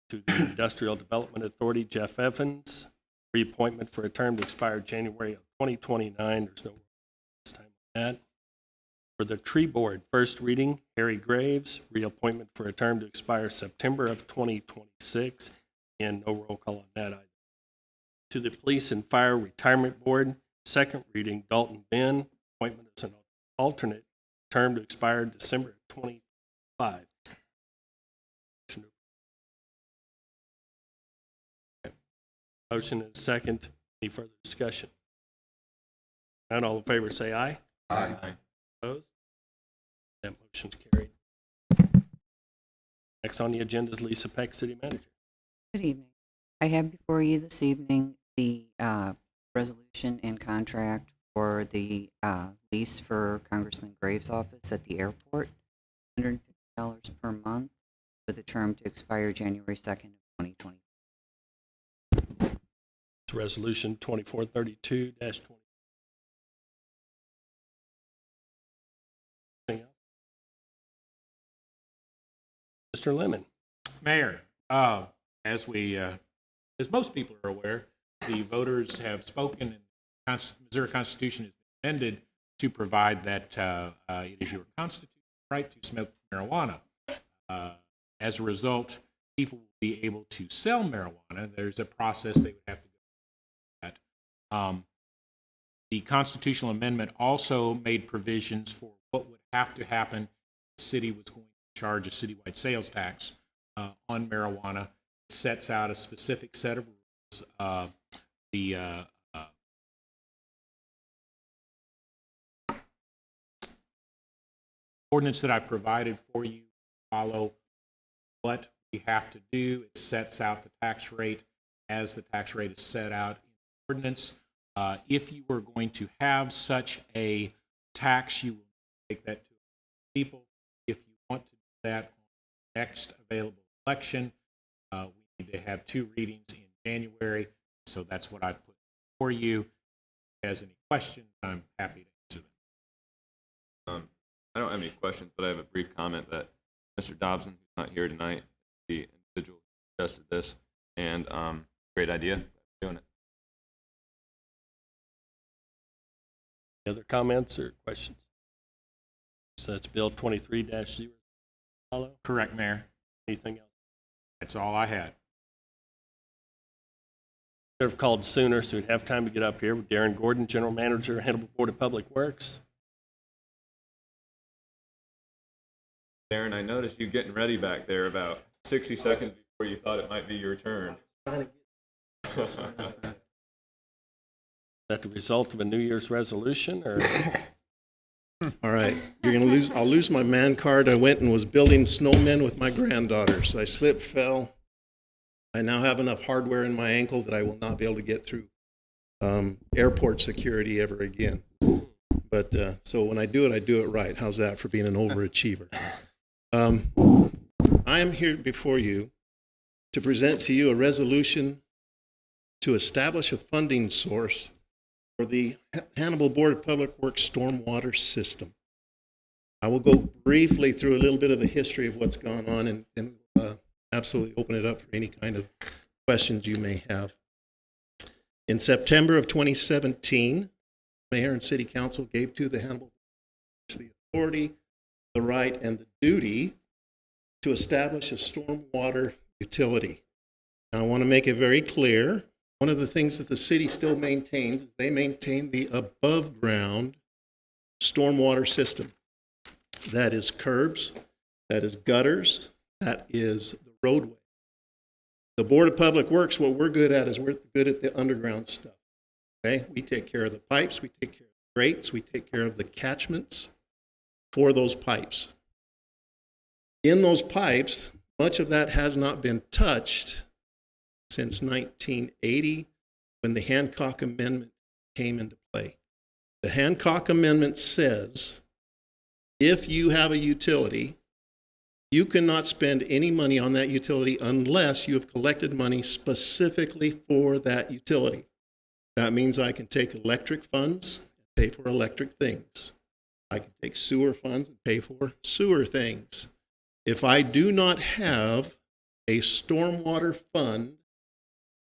to the Industrial Development Authority, Jeff Evans. Reappointment for a term to expire January of 2029. There's no this time on that. For the Tree Board, first reading, Harry Graves. Reappointment for a term to expire September of 2026. And no roll call on that item. To the Police and Fire Retirement Board, second reading, Dalton Ben. Appointment as an alternate, term to expire December of 2025. Motion and second. Any further discussion? None, all in favor say aye. Aye. Opposed? That motion's carried. Next on the agenda is Lisa Peck, City Manager. Good evening. I have before you this evening the resolution and contract for the lease for Congressman Graves' office at the airport, $150 per month with a term to expire January 2nd of 2020. It's Resolution 2432-20. Mr. Lemon. Mayor, as most people are aware, the voters have spoken, and the Missouri Constitution has been amended to provide that it is your constitutional right to smoke marijuana. As a result, people will be able to sell marijuana. There's a process they would have to go through that. The constitutional amendment also made provisions for what would have to happen if the city was going to charge a citywide sales tax on marijuana. It sets out a specific set of rules. The ordinance that I provided for you follow what we have to do. It sets out the tax rate. as the tax rate is set out in the ordinance. If you were going to have such a tax, you will take that to people. If you want to do that on the next available election, we need to have 2 readings in January. So that's what I've put for you. If you has any questions, I'm happy to answer them. I don't have any questions, but I have a brief comment that Mr. Dobson, who's not here tonight, the individual who suggested this, and great idea, doing it. Any other comments or questions? So that's Bill 23-0. Follow. Correct, Mayor. Anything else? That's all I had. Should have called sooner so we'd have time to get up here with Darren Gordon, General Manager, Hannibal Board of Public Works. Darren, I noticed you getting ready back there about 60 seconds before you thought it might be your turn. Is that the result of a New Year's resolution, or? All right, you're gonna lose. I'll lose my man card. I went and was building snowmen with my granddaughters. I slipped, fell. I now have enough hardware in my ankle that I will not be able to get through airport security ever again. But so when I do it right. How's that for being an overachiever? I am here before you to present to you a resolution to establish a funding source for the Hannibal Board of Public Works stormwater system. I will go briefly through a little bit of the history of what's gone on and absolutely open it up for any kind of questions you may have. In September of 2017, Mayor and City Council gave to the Hannibal the authority, the right, and the duty to establish a stormwater utility. Now, I want to make it very clear, one of the things that the city still maintains is they maintain the above ground stormwater system. That is curbs, that is gutters, that is the roadway. The Board of Public Works, what we're good at is we're good at the underground stuff. Okay, we take care of the pipes, we take care of the grates, we take care of the catchments for those pipes. In those pipes, much of that has not been touched since 1980, when the Hancock Amendment came into play. The Hancock Amendment says if you have a utility, you cannot spend any money on that utility unless you have collected money specifically for that utility. That means I can take electric funds and pay for electric things. I can take sewer funds and pay for sewer things. If I do not have a stormwater fund,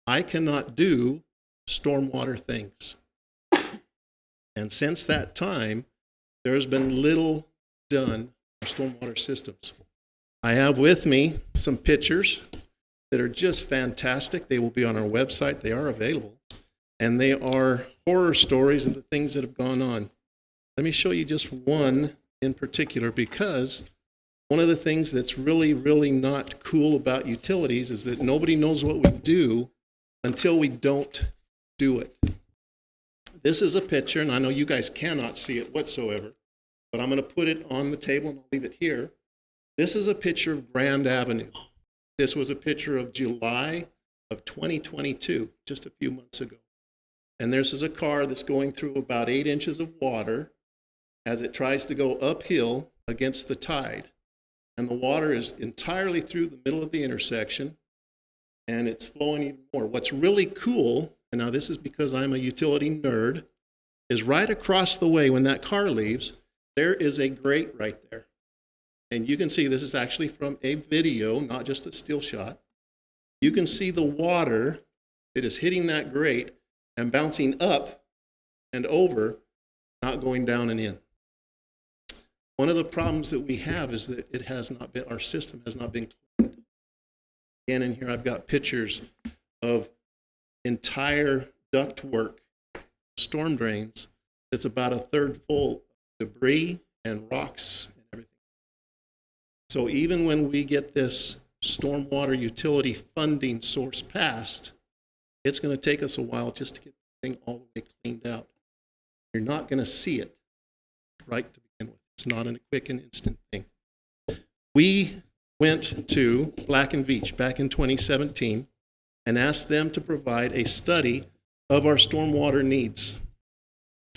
I cannot do stormwater things. And since that time, there has been little done for stormwater systems. I have with me some pictures that are just fantastic. They will be on our website. They are available. And they are horror stories of the things that have gone on. Let me show you just one in particular, because one of the things that's really, really not cool about utilities is that nobody knows what we do until we don't do it. This is a picture, and I know you guys cannot see it whatsoever, but I'm going to put it on the table and I'll leave it here. This is a picture of Grand Avenue. This was a picture of July of 2022, just a few months ago. And this is a car that's going through about 8 inches of water as it tries to go uphill against the tide. And the water is entirely through the middle of the intersection, and it's flowing even more. What's really cool, and now this is because I'm a utility nerd, is right across the way when that car leaves, there is a grate right there. And you can see this is actually from a video, not just a still shot. You can see the water that is hitting that grate and bouncing up and over, not going down and in. One of the problems that we have is that it has not been, our system has not been cleaned. Again, in here I've got pictures of entire ductwork, storm drains, that's about a third full of debris and rocks and everything. So even when we get this stormwater utility funding source passed, it's going to take us a while just to get the thing all the way cleaned out. You're not going to see it right to begin with. It's not a quick and instant thing. We went to Black and Veatch back in 2017 and asked them to provide a study of our stormwater needs.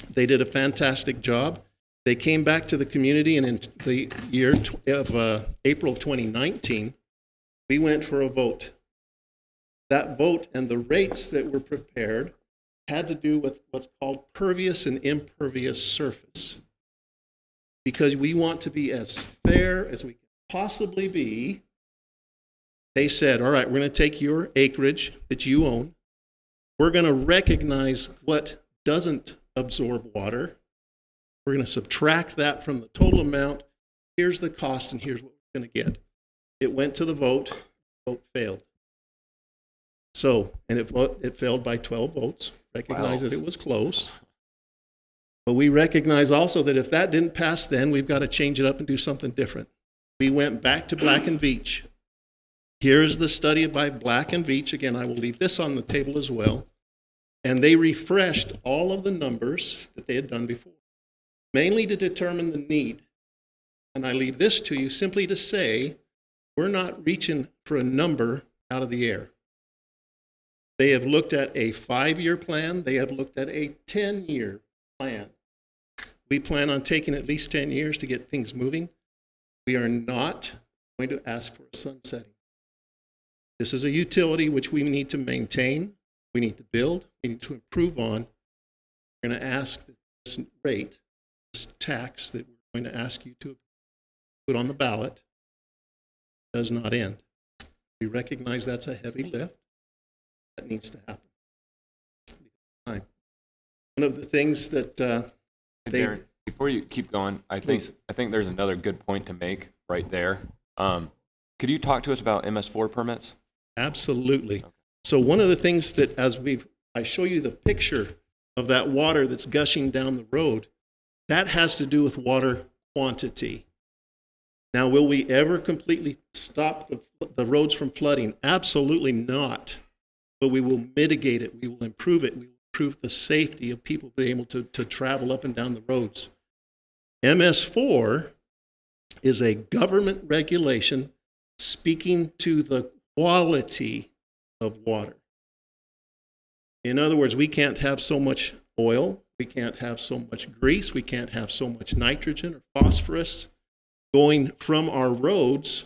They did a fantastic job. They came back to the community, and in the year of April of 2019, we went for a vote. That vote and the rates that were prepared had to do with what's called pervious and impervious surface. Because we want to be as fair as we can possibly be, they said, all right, we're going to take your acreage that you own. We're going to recognize what doesn't absorb water. We're going to subtract that from the total amount. Here's the cost, and here's what we're going to get. It went to the vote. The vote failed. So, and it failed by 12 votes. Recognize that it was close. But we recognize also that if that didn't pass, then we've got to change it up and do something different. We went back to Black and Veatch. Here's the study by Black and Veatch. Again, I will leave this on the table as well. And they refreshed all of the numbers that they had done before, mainly to determine the need. And I leave this to you simply to say, we're not reaching for a number out of the air. They have looked at a 5-year plan. They have looked at a 10-year plan. We plan on taking at least 10 years to get things moving. We are not going to ask for a sunsetting. This is a utility which we need to maintain, we need to build, we need to improve on. We're going to ask that this rate, this tax that we're going to ask you to put on the ballot, does not end. We recognize that's a heavy lift. That needs to happen. One of the things that Darren, before you keep going, I think there's another good point to make right there. Could you talk to us about MS4 permits? Absolutely. Okay. So one of the things that I show you the picture of that water that's gushing down the road, that has to do with water quantity. Now, will we ever completely stop the roads from flooding? Absolutely not. But we will mitigate it. We will improve it. We will improve the safety of people being able to travel up and down the roads. MS4 is a government regulation speaking to the quality of water. In other words, we can't have so much oil, we can't have so much grease, we can't have so much nitrogen or phosphorus going from our roads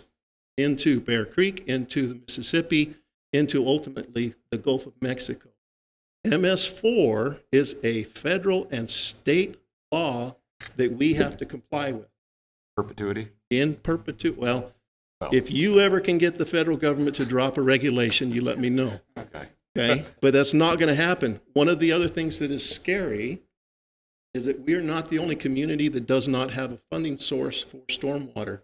into Bear Creek, into the Mississippi, into ultimately the Gulf of Mexico. MS4 is a federal and state law that we have to comply with. Perpetuity? In perpetuity. Well, if you ever can get the federal government to drop a regulation, you let me know. Okay? But that's not going to happen. One of the other things that is scary is that we are not the only community that does not have a funding source for stormwater.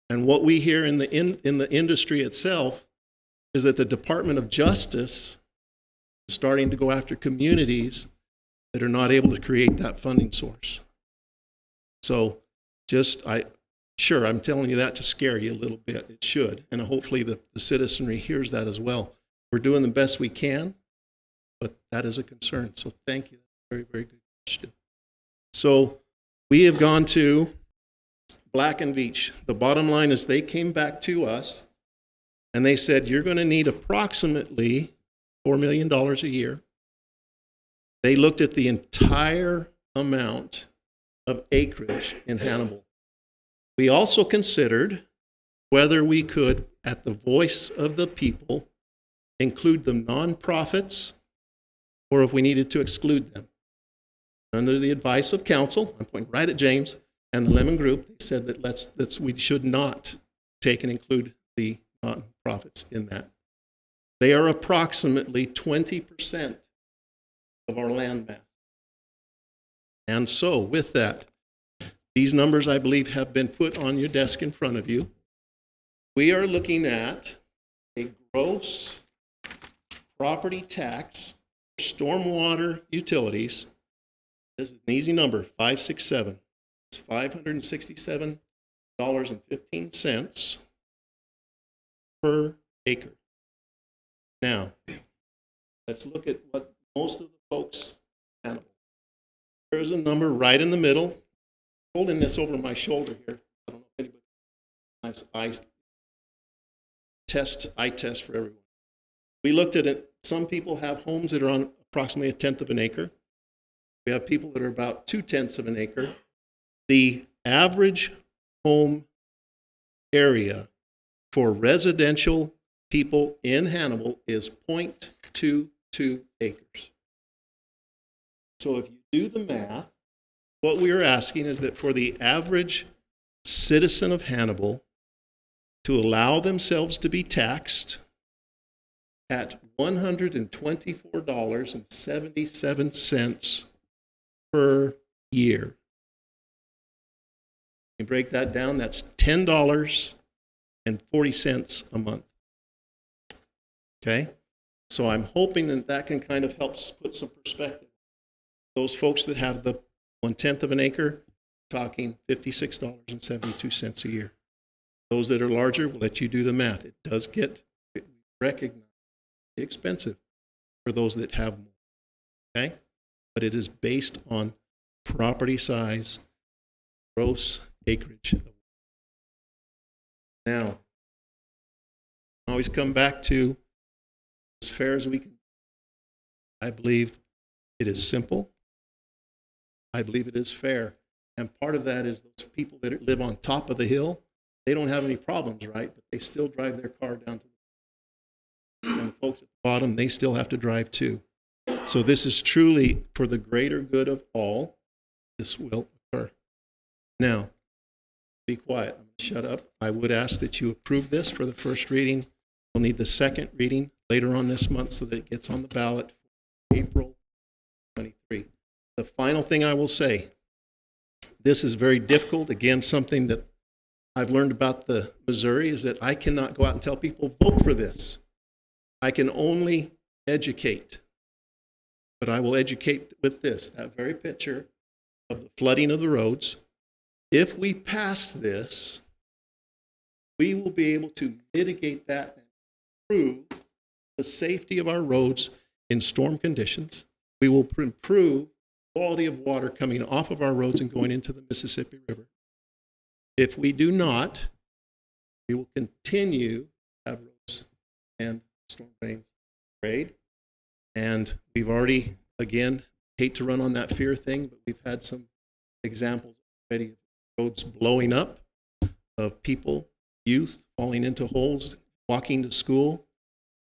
And what we hear in the industry itself is that the Department of Justice is starting to go after communities that are not able to create that funding source. So I'm telling you that to scare you a little bit. It should. And hopefully the citizenry hears that as well. We're doing the best we can, but that is a concern. So thank you. Very, very good question. So we have gone to Black and Veatch. The bottom line is they came back to us and they said, you're going to need approximately $4 million a year. They looked at the entire amount of acreage in Hannibal. We also considered whether we could, at the voice of the people, include the nonprofits or if we needed to exclude them. Under the advice of council, I'm pointing right at James and the Lemon Group, they said that we should not take and include the nonprofits in that. They are approximately 20% of our land mass. And so, with that, these numbers, I believe, have been put on your desk in front of you. We are looking at a gross property tax for stormwater utilities. This is an easy number, 567. It's $567.15 per acre. Now, let's look at what most of the folks handle. There's a number right in the middle. Holding this over my shoulder here. I don't know if anybody. I test for everyone. We looked at it. Some people have homes that are on approximately 1/10 of an acre. We have people that are about 2/10 of an acre. The average home area for residential people in Hannibal is 0.22 acres. So if you do the math, what we are asking is that for the average citizen of Hannibal to allow themselves to be taxed at $124.77 per year. You break that down, that's $10.40 a month. Okay? So I'm hoping that that can kind of help put some perspective. Those folks that have the 1/10 of an acre, talking $56.72 a year. Those that are larger, we'll let you do the math. It does get recognized expensive for those that have more. Okay? But it is based on property size, gross acreage. Now, always come back to as fair as we can. I believe it is simple. I believe it is fair. And part of that is those people that live on top of the hill, they don't have any problems, right? But they still drive their car down to the and the folks at the bottom, they still have to drive too. So this is truly for the greater good of all. This will occur. Now, be quiet. I'm going to shut up. I would ask that you approve this for the first reading. We'll need the second reading later on this month so that it gets on the ballot for April 23. The final thing I will say, this is very difficult. Again, something that I've learned about the Missouri is that I cannot go out and tell people, vote for this. I can only educate. But I will educate with this, that very picture of the flooding of the roads. If we pass this, we will be able to mitigate that and improve the safety of our roads in storm conditions. We will improve quality of water coming off of our roads and going into the Mississippi River. If we do not, we will continue to have roads and storm drains grade. And we've already, again, hate to run on that fear thing, but we've had some examples already of roads blowing up, of people, youth falling into holes, walking to school.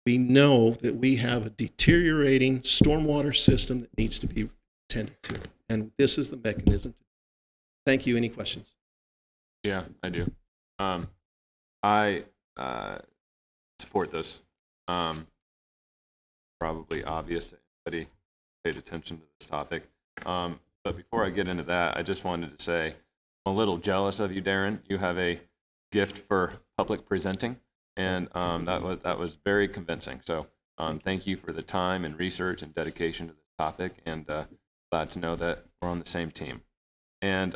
We know that we have a deteriorating stormwater system that needs to be attended to. And this is the mechanism. Thank you. Any questions? Yeah, I do. I support this. Probably obvious to anybody who paid attention to this topic. But before I get into that, I just wanted to say I'm a little jealous of you, Darren. You have a gift for public presenting, and that was very convincing. So thank you for the time and research and dedication to this topic, and glad to know that we're on the same team. And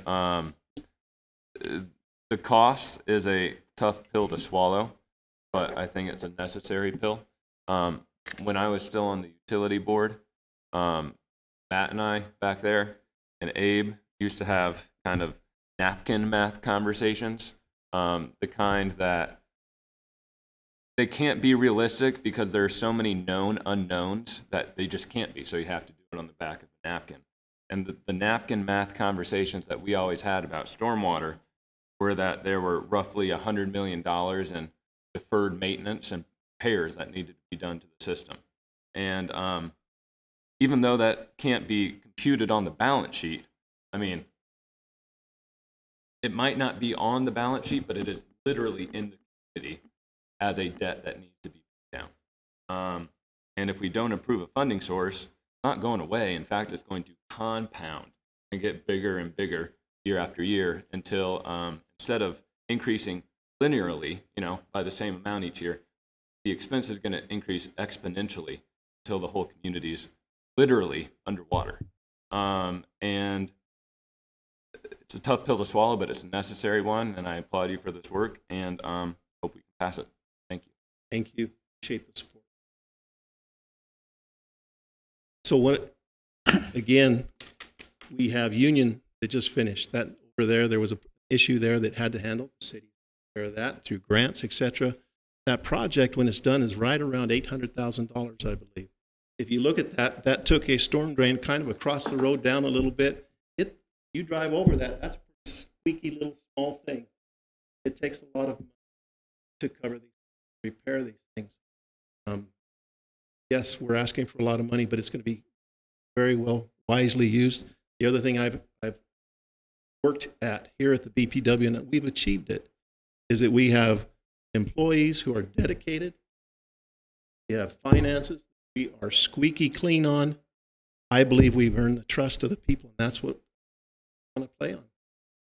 the cost is a tough pill to swallow, but I think it's a necessary pill. When I was still on the utility board, Matt and I back there, and Abe used to have kind of napkin math conversations, the kind that they can't be realistic because there are so many known unknowns that they just can't be, so you have to do it on the back of the napkin. And the napkin math conversations that we always had about stormwater were that there were roughly $100 million in deferred maintenance and repairs that needed to be done to the system. And even though that can't be computed on the balance sheet, I mean, it might not be on the balance sheet, but it is literally in the community as a debt that needs to be paid down. And if we don't improve a funding source, it's not going away. In fact, it's going to compound and get bigger and bigger year after year until instead of increasing linearly, by the same amount each year, the expense is going to increase exponentially until the whole community is literally underwater. And it's a tough pill to swallow, but it's a necessary one, and I applaud you for this work, and hope we can pass it. Thank you. Thank you. Appreciate the support. So again, we have Union that just finished. That over there was an issue there that had to handle. The city aware of that through grants, etc. that project, when it's done, is right around $800,000, I believe. If you look at that, that took a storm drain kind of across the road down a little bit. You drive over that, that's a pretty squeaky little small thing. It takes a lot of money to cover these, repair these things. Yes, we're asking for a lot of money, but it's going to be very well, wisely used. The other thing I've worked at here at the BPW, and we've achieved it, is that we have employees who are dedicated. We have finances we are squeaky clean on. I believe we've earned the trust of the people, and that's what we want to play on.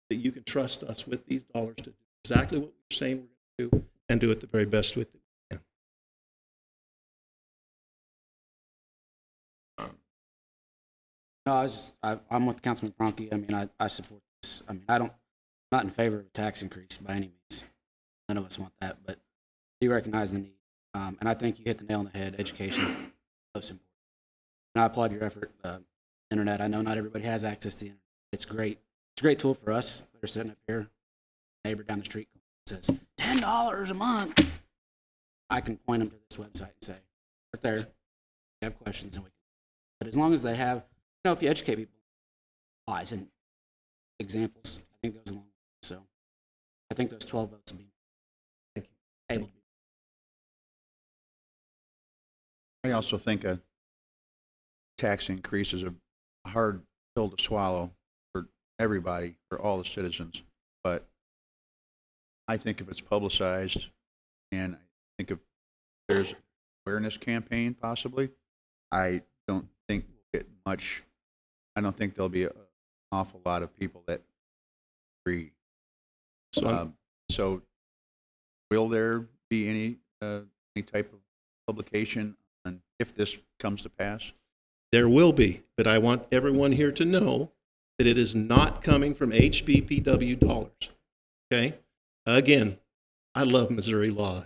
That you can trust us with these dollars to do exactly what we're saying we're going to do, and do it the very best with it. No, I'm with Councilman Franke. I mean, I support this. I mean, I'm not in favor of a tax increase by any means. None of us want that, but you recognize the need. And I think you hit the nail on the head. Education is most important. And I applaud your effort. Internet, I know not everybody has access to the internet. It's great. It's a great tool for us that are sitting up here. Neighbor down the street says, $10 a month. I can point them to this website and say, right there, you have questions, and we can. But as long as they have, if you educate people, lies and examples, I think goes a long way. So I think those 12 votes will be able to be. I also think a tax increase is a hard pill to swallow for everybody, for all the citizens. But I think if it's publicized, and I think if there's an awareness campaign possibly, I don't think we'll get much. I don't think there'll be an awful lot of people that agree. So will there be any type of publication on if this comes to pass? There will be, but I want everyone here to know that it is not coming from HBPW dollars. Okay? Again, I love Missouri law.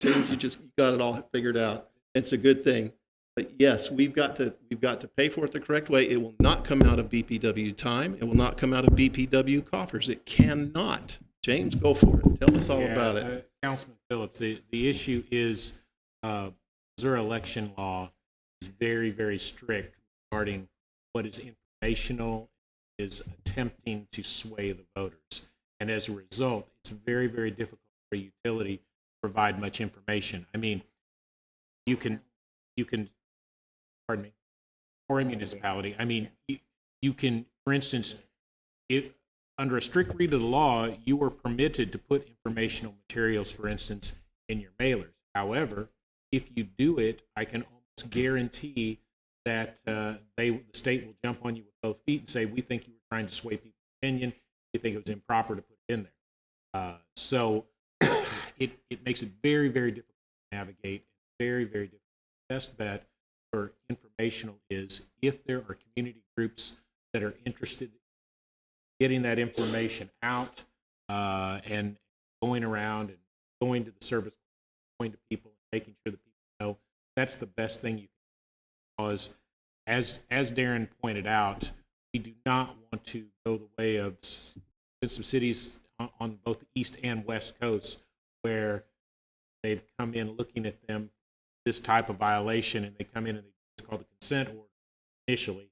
James, you got it all figured out. It's a good thing. But yes, we've got to pay for it the correct way. It will not come out of BPW time. It will not come out of BPW coffers. It cannot. James, go for it. Tell us all about it. Councilman Phillips, the issue is Missouri election law is very, very strict regarding what is informational, is attempting to sway the voters. And as a result, it's very, very difficult for a utility to provide much information. I mean, you can, pardon me, or a municipality. I mean, you can, for instance, under a strict read of the law, you are permitted to put informational materials, for instance, in your mailers. However, if you do it, I can almost guarantee that the state will jump on you with both feet and say, we think you were trying to sway people's opinion. We think it was improper to put it in there. So it makes it very, very difficult to navigate, very, very difficult. The best bet for informational is if there are community groups that are interested in getting that information out and going around and going to the service, going to people, and making sure that people know, that's the best thing you can do. Because as Darren pointed out, we do not want to go the way of some cities on both the east and west coasts where they've come in looking at them this type of violation, and they come in and it's called the consent order initially,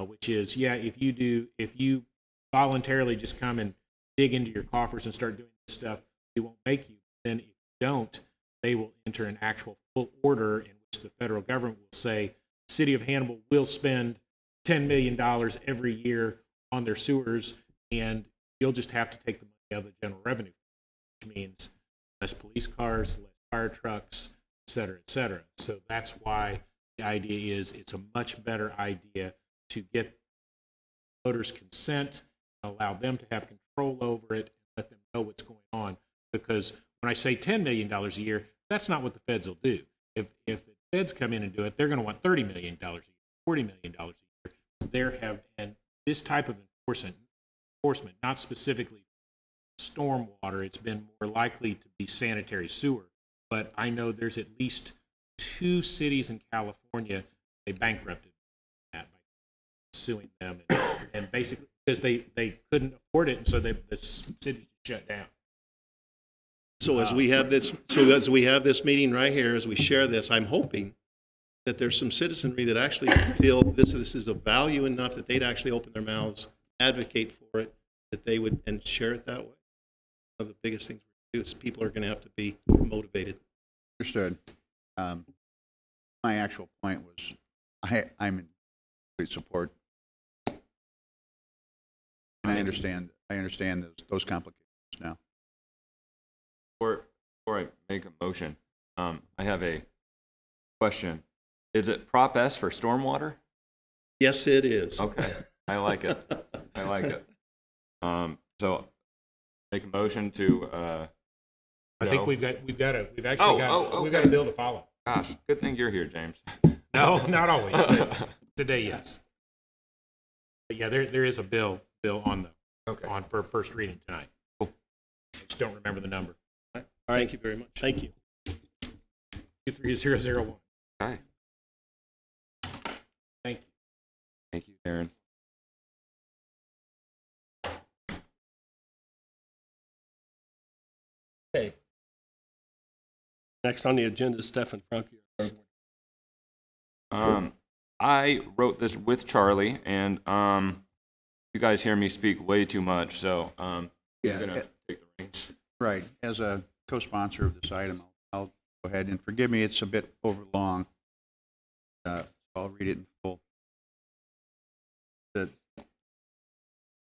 which is, if you voluntarily just come and dig into your coffers and start doing this stuff, we won't make you. Then if you don't, they will enter an actual full order in which the federal government will say, the city of Hannibal will spend $10 million every year on their sewers, and you'll just have to take the money out of the general revenue, which means less police cars, less fire trucks, et cetera, et cetera. So that's why the idea is it's a much better idea to get voters' consent, allow them to have control over it, and let them know what's going on. Because when I say $10 million a year, that's not what the feds will do. If the feds come in and do it, they're going to want $30 million a year, $40 million a year. And this type of enforcement, not specifically stormwater, it's been more likely to be sanitary sewer. But I know there's at least 2 cities in California, they bankrupted that by suing them and basically because they couldn't afford it, and so the city shut down. So as we have this meeting right here, as we share this, I'm hoping that there's some citizenry that actually feel this is of value enough that they'd actually open their mouths, advocate for it, that they would, and share it that way. One of the biggest things we do is people are going to have to be motivated. Understood. My actual point was, I'm in complete support, and I understand those complications now. Before I make a motion, I have a question. Is it Prop S for stormwater? Yes, it is. Okay, I like it. I like it. So make a motion to. I think go. we've actually got okay. a bill to follow. Gosh, good thing you're here, James. No, not always. But today, yes. But yeah, there is a bill on for first reading tonight. Cool. I just don't remember the number. All right. Thank you very much. Thank you. 23001. Hi. Thank you. Thank you, Aaron. Okay. Next on the agenda is Stefan Franke. I wrote this with Charlie, and you guys hear me speak way too much, so I'm gonna take the reins. Right. As a co-sponsor of this item, I'll go ahead and forgive me. It's a bit overlong. I'll read it in full.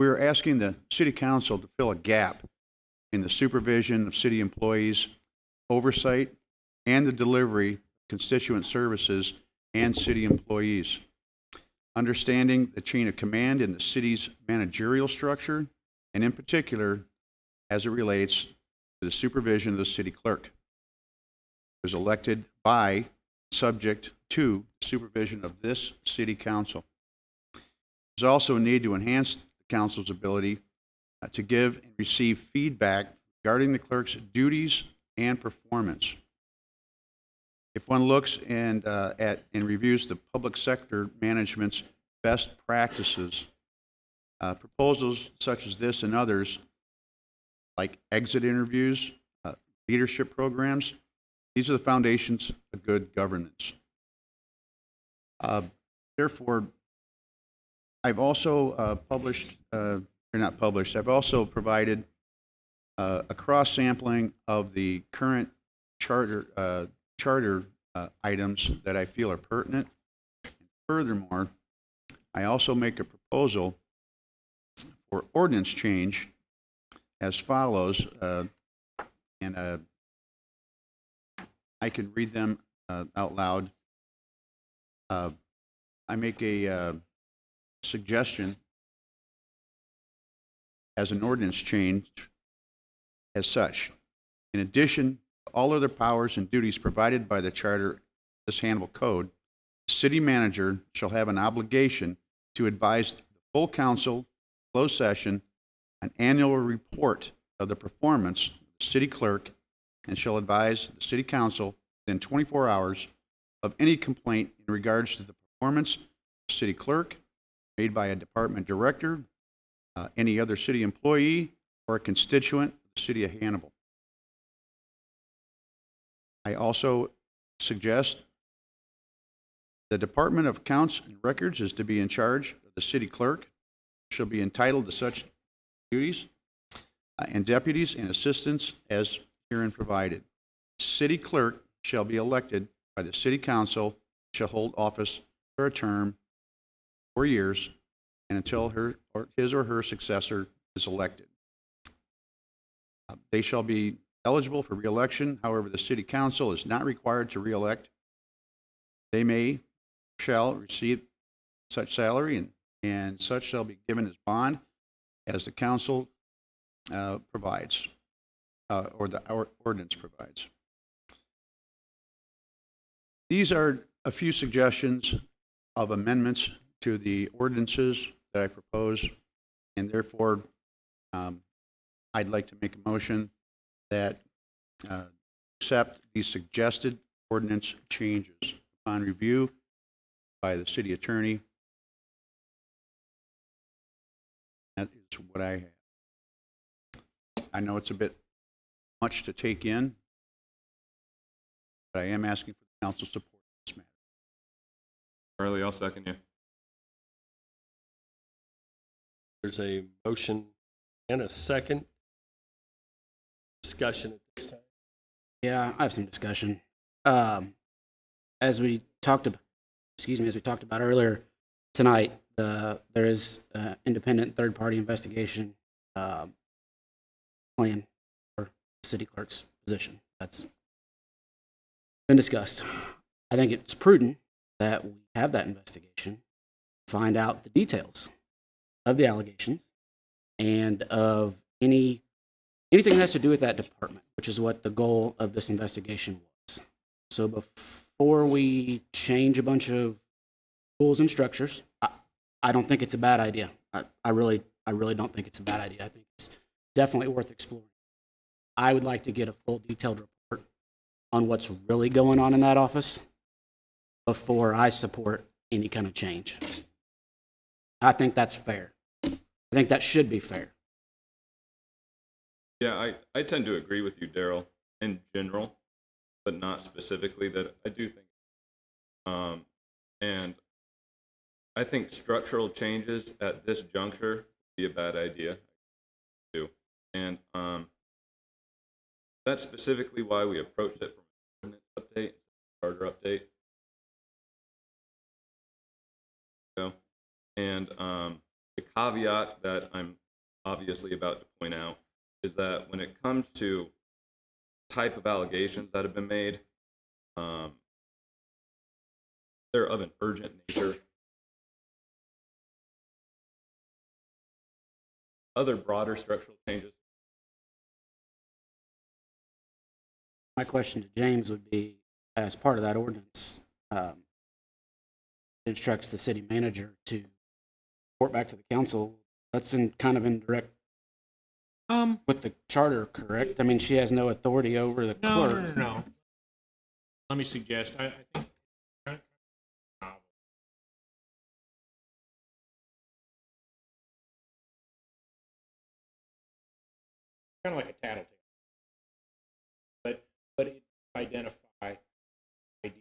We're asking the City Council to fill a gap in the supervision of city employees, oversight, and the delivery of constituent services and city employees. Understanding the chain of command in the city's managerial structure, and in particular, as it relates to the supervision of the city clerk, who is elected by, subject to supervision of this city council. There's also a need to enhance the council's ability to give and receive feedback regarding the clerk's duties and performance. If one looks and reviews the public sector management's best practices, proposals such as this and others, like exit interviews, leadership programs, these are the foundations of good governance. Therefore, I've also I've also provided a cross-sampling of the current charter items that I feel are pertinent. Furthermore, I also make a proposal for ordinance change as follows, and I can read them out loud. I make a suggestion as an ordinance change as such. In addition to all other powers and duties provided by the charter, this Hannibal Code, the city manager shall have an obligation to advise the full council, closed session, an annual report of the performance of the city clerk, and shall advise the city council within 24 hours of any complaint in regards to the performance of the city clerk made by a department director, any other city employee, or a constituent of the city of Hannibal. I also suggest the Department of Accounts and Records is to be in charge of the city clerk, shall be entitled to such duties and deputies and assistants as herein provided. City clerk shall be elected by the city council, shall hold office for a term 4 years and until his or her successor is elected. They shall be eligible for re-election. However, the city council is not required to re-elect. They shall receive such salary and such shall be given as bond as the council provides, or the ordinance provides. These are a few suggestions of amendments to the ordinances that I propose, and therefore I'd like to make a motion that accept these suggested ordinance changes upon review by the city attorney. That is what I have. I know it's a bit much to take in, but I am asking for the council support in this matter. Charlie, I'll second you. There's a motion and a second. Discussion at this time. Yeah, I have some discussion. As we talked about earlier tonight, there is an independent third-party investigation plan for the city clerk's position. That's been discussed. I think it's prudent that we have that investigation, find out the details of the allegations and of anything that has to do with that department, which is what the goal of this investigation was. So before we change a bunch of rules and structures, I don't think it's a bad idea. I really don't think it's a bad idea. I think it's definitely worth exploring. I would like to get a full detailed report on what's really going on in that office before I support any kind of change. I think that's fair. I think that should be fair. Yeah, I tend to agree with you, Daryl, in general, but not specifically. That I do think. And I think structural changes at this juncture would be a bad idea, too. And that's specifically why we approached it from an ordinance update, charter update. So, and the caveat that I'm obviously about to point out is that when it comes to type of allegations that have been made, they're of an urgent nature. Other broader structural changes. My question to James would be, as part of that ordinance, it instructs the city manager to report back to the council. That's in direct with the charter, correct? I mean, she has no authority over the clerk. No. Let me suggest, I think kind of like a tattletale, but it identify idea.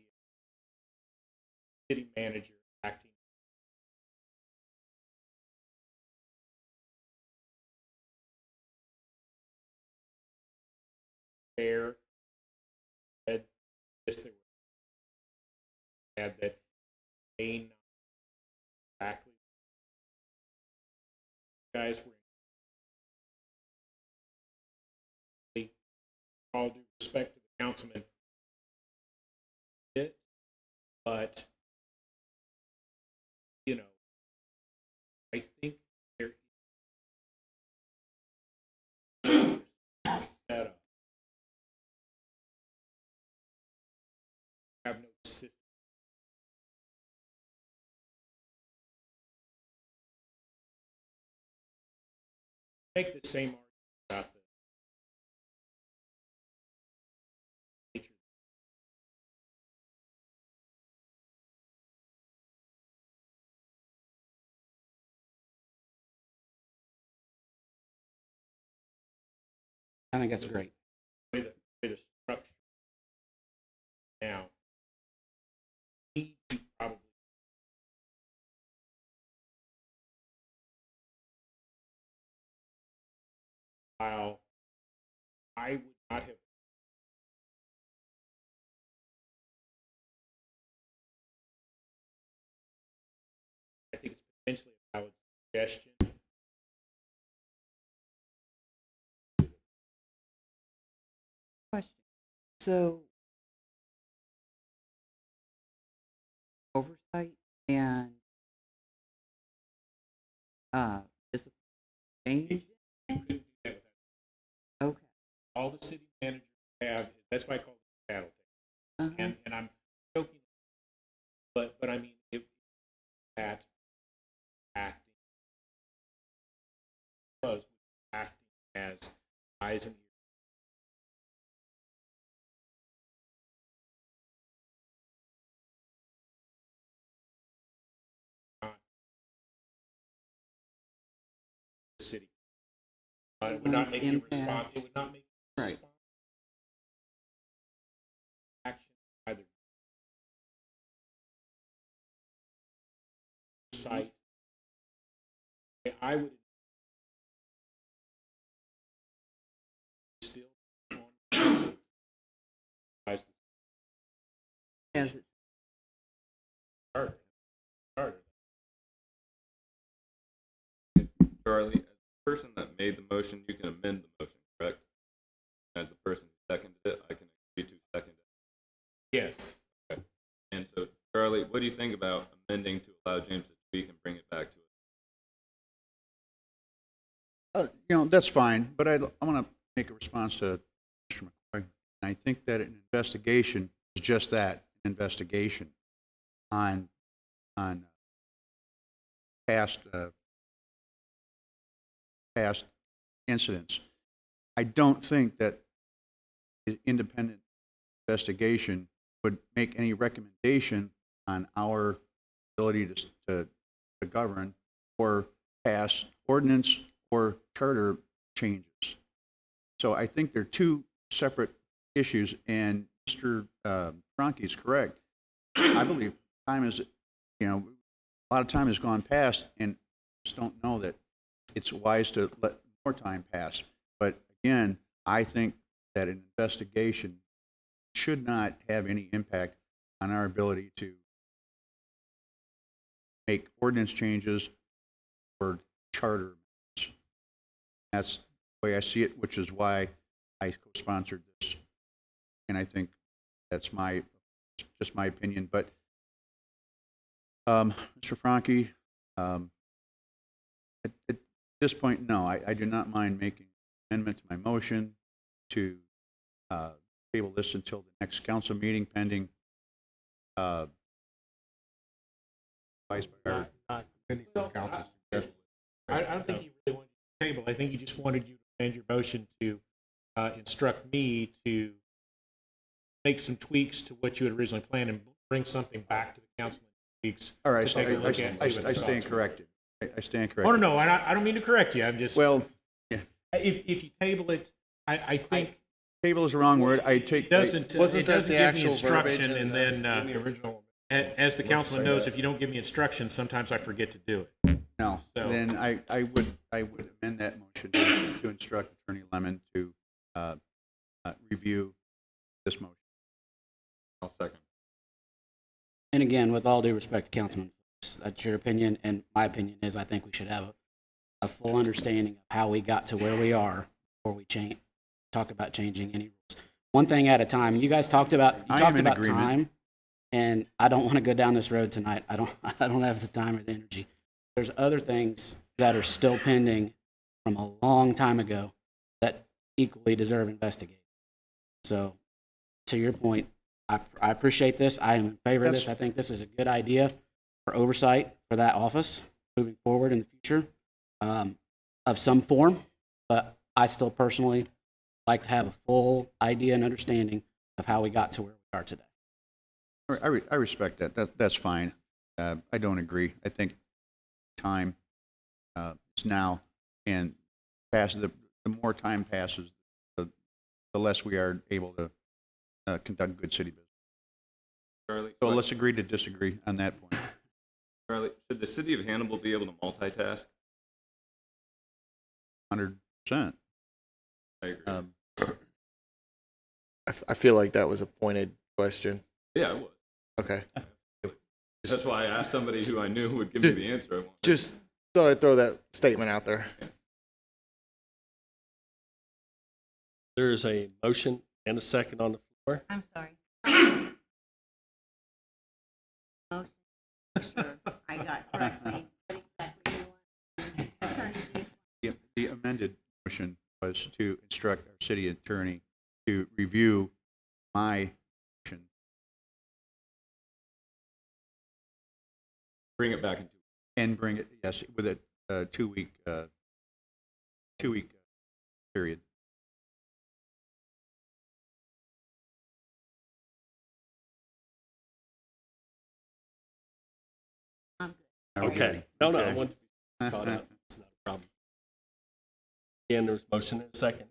City manager acting. Fair. Said yes, they were. Had that may not exactly. Guys were. All due respect to the councilman, but I think there is that have no system. Make the same argument about the nature. I think that's great. Way the structure now need to probably while I would not have I think it's potentially a valid suggestion. Question. So, oversight and is a change? You couldn't do that without. Okay. All the city managers have is that's why I call it battle tactics. And I'm joking, but I mean if that acting was acting as eyes and ears. City. It would not make you respond. It would not make you Right. respond. oversight. I would still As it start. Charlie, as the person that made the motion, you can amend the motion, correct? As the person who seconded it, I can agree to second it. Yes. Okay. And so, Charlie, what do you think about amending to allow James to speak and bring it back to us? That's fine, but I want to make a response to Mr. McCoy. And I think that an investigation is just that, an investigation on past incidents. I don't think that the independent investigation would make any recommendation on our ability to govern or pass ordinance or charter changes. So I think they're two separate issues, and Mr. Franke is correct. I believe time is, a lot of time has gone past, and just don't know that it's wise to let more time pass. But again, I think that an investigation should not have any impact on our ability to make ordinance changes or charter. That's the way I see it, which is why I co-sponsored this. And I think that's just my opinion. But Mr. Franke, at this point, no, I do not mind making an amendment to my motion to table this until the next council meeting pending vice mayor. Not I don't think he really wanted you to table. I think he just wanted you to amend your motion to instruct me to make some tweaks to what you had originally planned and bring something back to the council in weeks. All right, to take a look at and see what I the stand thoughts are. corrected. I stand Oh, corrected. no, I don't mean to correct you. I'm just, Well, yeah, if you table it, I think table is the wrong word. it doesn't, Wasn't it that doesn't the give me actual verbiage instruction, in and then, the original? as the councilman knows, if you don't give me instructions, sometimes I forget to do it. no. So- Then I would amend that motion to instruct Attorney Lemon to review this motion. I'll second. And again, with all due respect to Councilman Phillips, that's your opinion, and my opinion is I think we should have a full understanding of how we got to where we are before we talk about changing any rules. One thing at a time. You guys talked about I am in agreement. time, and I don't want to go down this road tonight. I don't have the time or the energy. There's other things that are still pending from a long time ago that equally deserve investigating. So, to your point, I appreciate this. I am in favor of this. I think this is a good idea for oversight for that office moving forward in the future of some form. But I still personally like to have a full idea and understanding of how we got to where we are today. I respect that. That's fine. I don't agree. I think time is now, and the more time passes, the less we are able to conduct good city business. Charlie, So let's agree to disagree on that point. Charlie, should the city of Hannibal be able to multitask? 100%. I agree. I feel like that was a pointed question. Yeah, I would. Okay. That's why I asked somebody who I knew would give me the answer I wanted. Just thought I'd throw that statement out there. There is a motion and a second on the floor. I'm sorry. Motion, sure, I got correctly. What exactly you want? Attorney, do you- The amended motion was to instruct our city attorney to review my motion. Bring it back into. And bring it, yes, with a two-week period. I'm good. Are we Okay. good? No, I Okay. want to be caught up. It's not a problem. Again, there's motion and a second.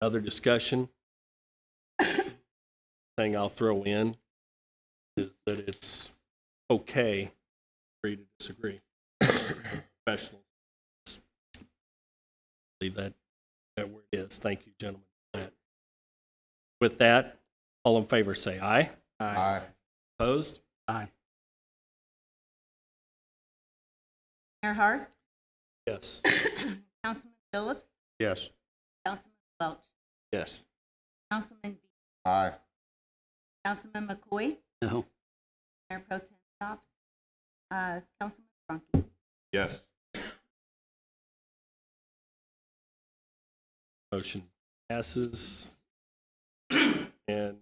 Other discussion? Thing I'll throw in is that it's okay agree to disagree. Professionals. Leave that where it is. Thank you, gentlemen, for that. With that, all in favor say aye. Aye. Opposed? Aye. Mayor Hart, Yes. Councilman Phillips, Yes. Councilman Welch, Yes. Councilman B, Aye. Councilman McCoy, No. Mayor Pro Tem Stops, Councilman Frankie. Yes. Motion passes. And I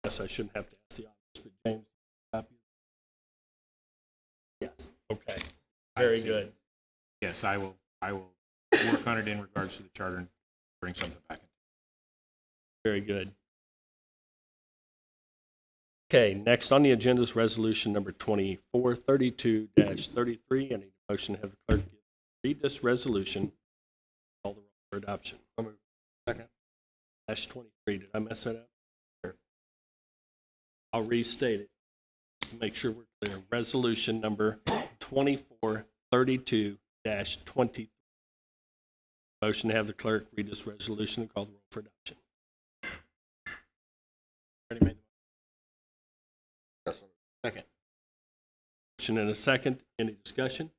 guess I shouldn't have to ask the audience, but James, copy? Yes. Okay. Very good. Yes, I will work on it in regards to the charter and bring something back. Very good. Okay, next on the agenda is resolution number 2432-33. I need a motion to have the clerk read this resolution. Call the roll for adoption. Second. -23. Did I mess that up? Sure. I'll restate it just to make sure we're clear. Resolution number 2432-23. Motion to have the clerk read this resolution and call the roll for adoption. Already made the motion. Second. Motion and a second. Any discussion?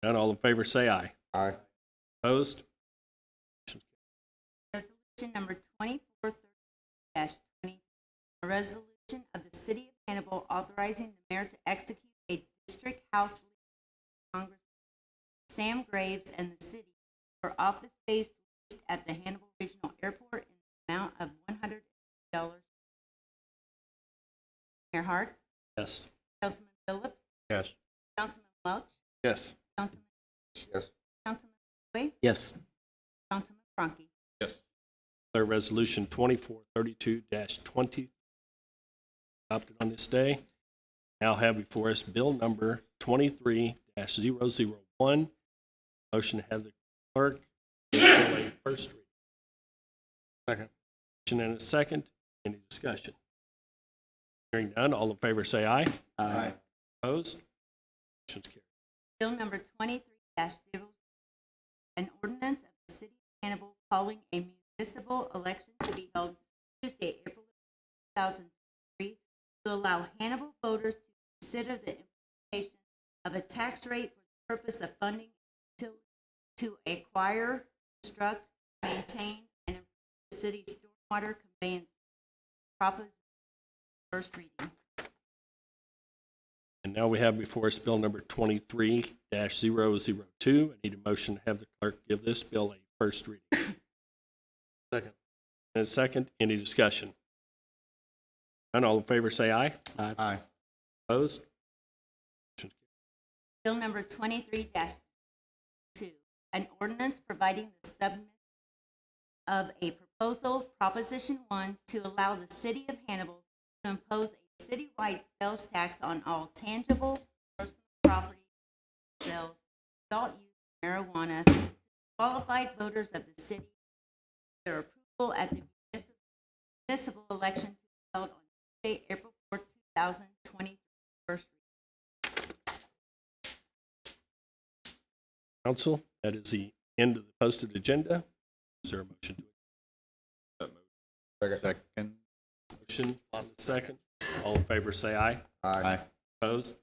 None. All in favor say aye. Aye. Opposed? Resolution number 2430-20, a resolution of the City of Hannibal authorizing the mayor to execute a district house lease with Congressman Sam Graves and the city for office space leased at the Hannibal Regional Airport in the amount of $100. Mayor Hart, Yes. Councilman Phillips, Yes. Councilman Welch, Yes. Councilman Yes. Councilman Boyd, Yes. Councilman Frankie. Yes. Declare resolution 2432-20 adopted on this day. Now have before us bill number 23-001. Motion to have the clerk display first reading. Second. Motion and a second. Any discussion? Hearing none, all in favor say aye. Aye. Opposed? Motion's carried. Bill number 23-0, an ordinance of the City of Hannibal calling a municipal election to be held Tuesday, April 2023, to allow Hannibal voters to consider the implementation of a tax rate for the purpose of funding to acquire, construct, maintain, and improve the city's stormwater conveyance. Proposition first reading. And now we have before us bill number 23-002. I need a motion to have the clerk give this bill a first reading. Second. And a second. Any discussion? None. All in favor say aye. Aye. Opposed? Motion's carried. Bill number 23-2, an ordinance providing the submission of a proposal, Proposition 1, to allow the City of Hannibal to impose a citywide sales tax on all tangible personal property sales, adult use marijuana, to qualified voters of the city, their approval at the municipal election to be held on Tuesday, April 4, 2023, first reading. Council, that is the end of the posted agenda. Is there a motion to Second. motion? On the second. All in favor say aye. Aye. Opposed?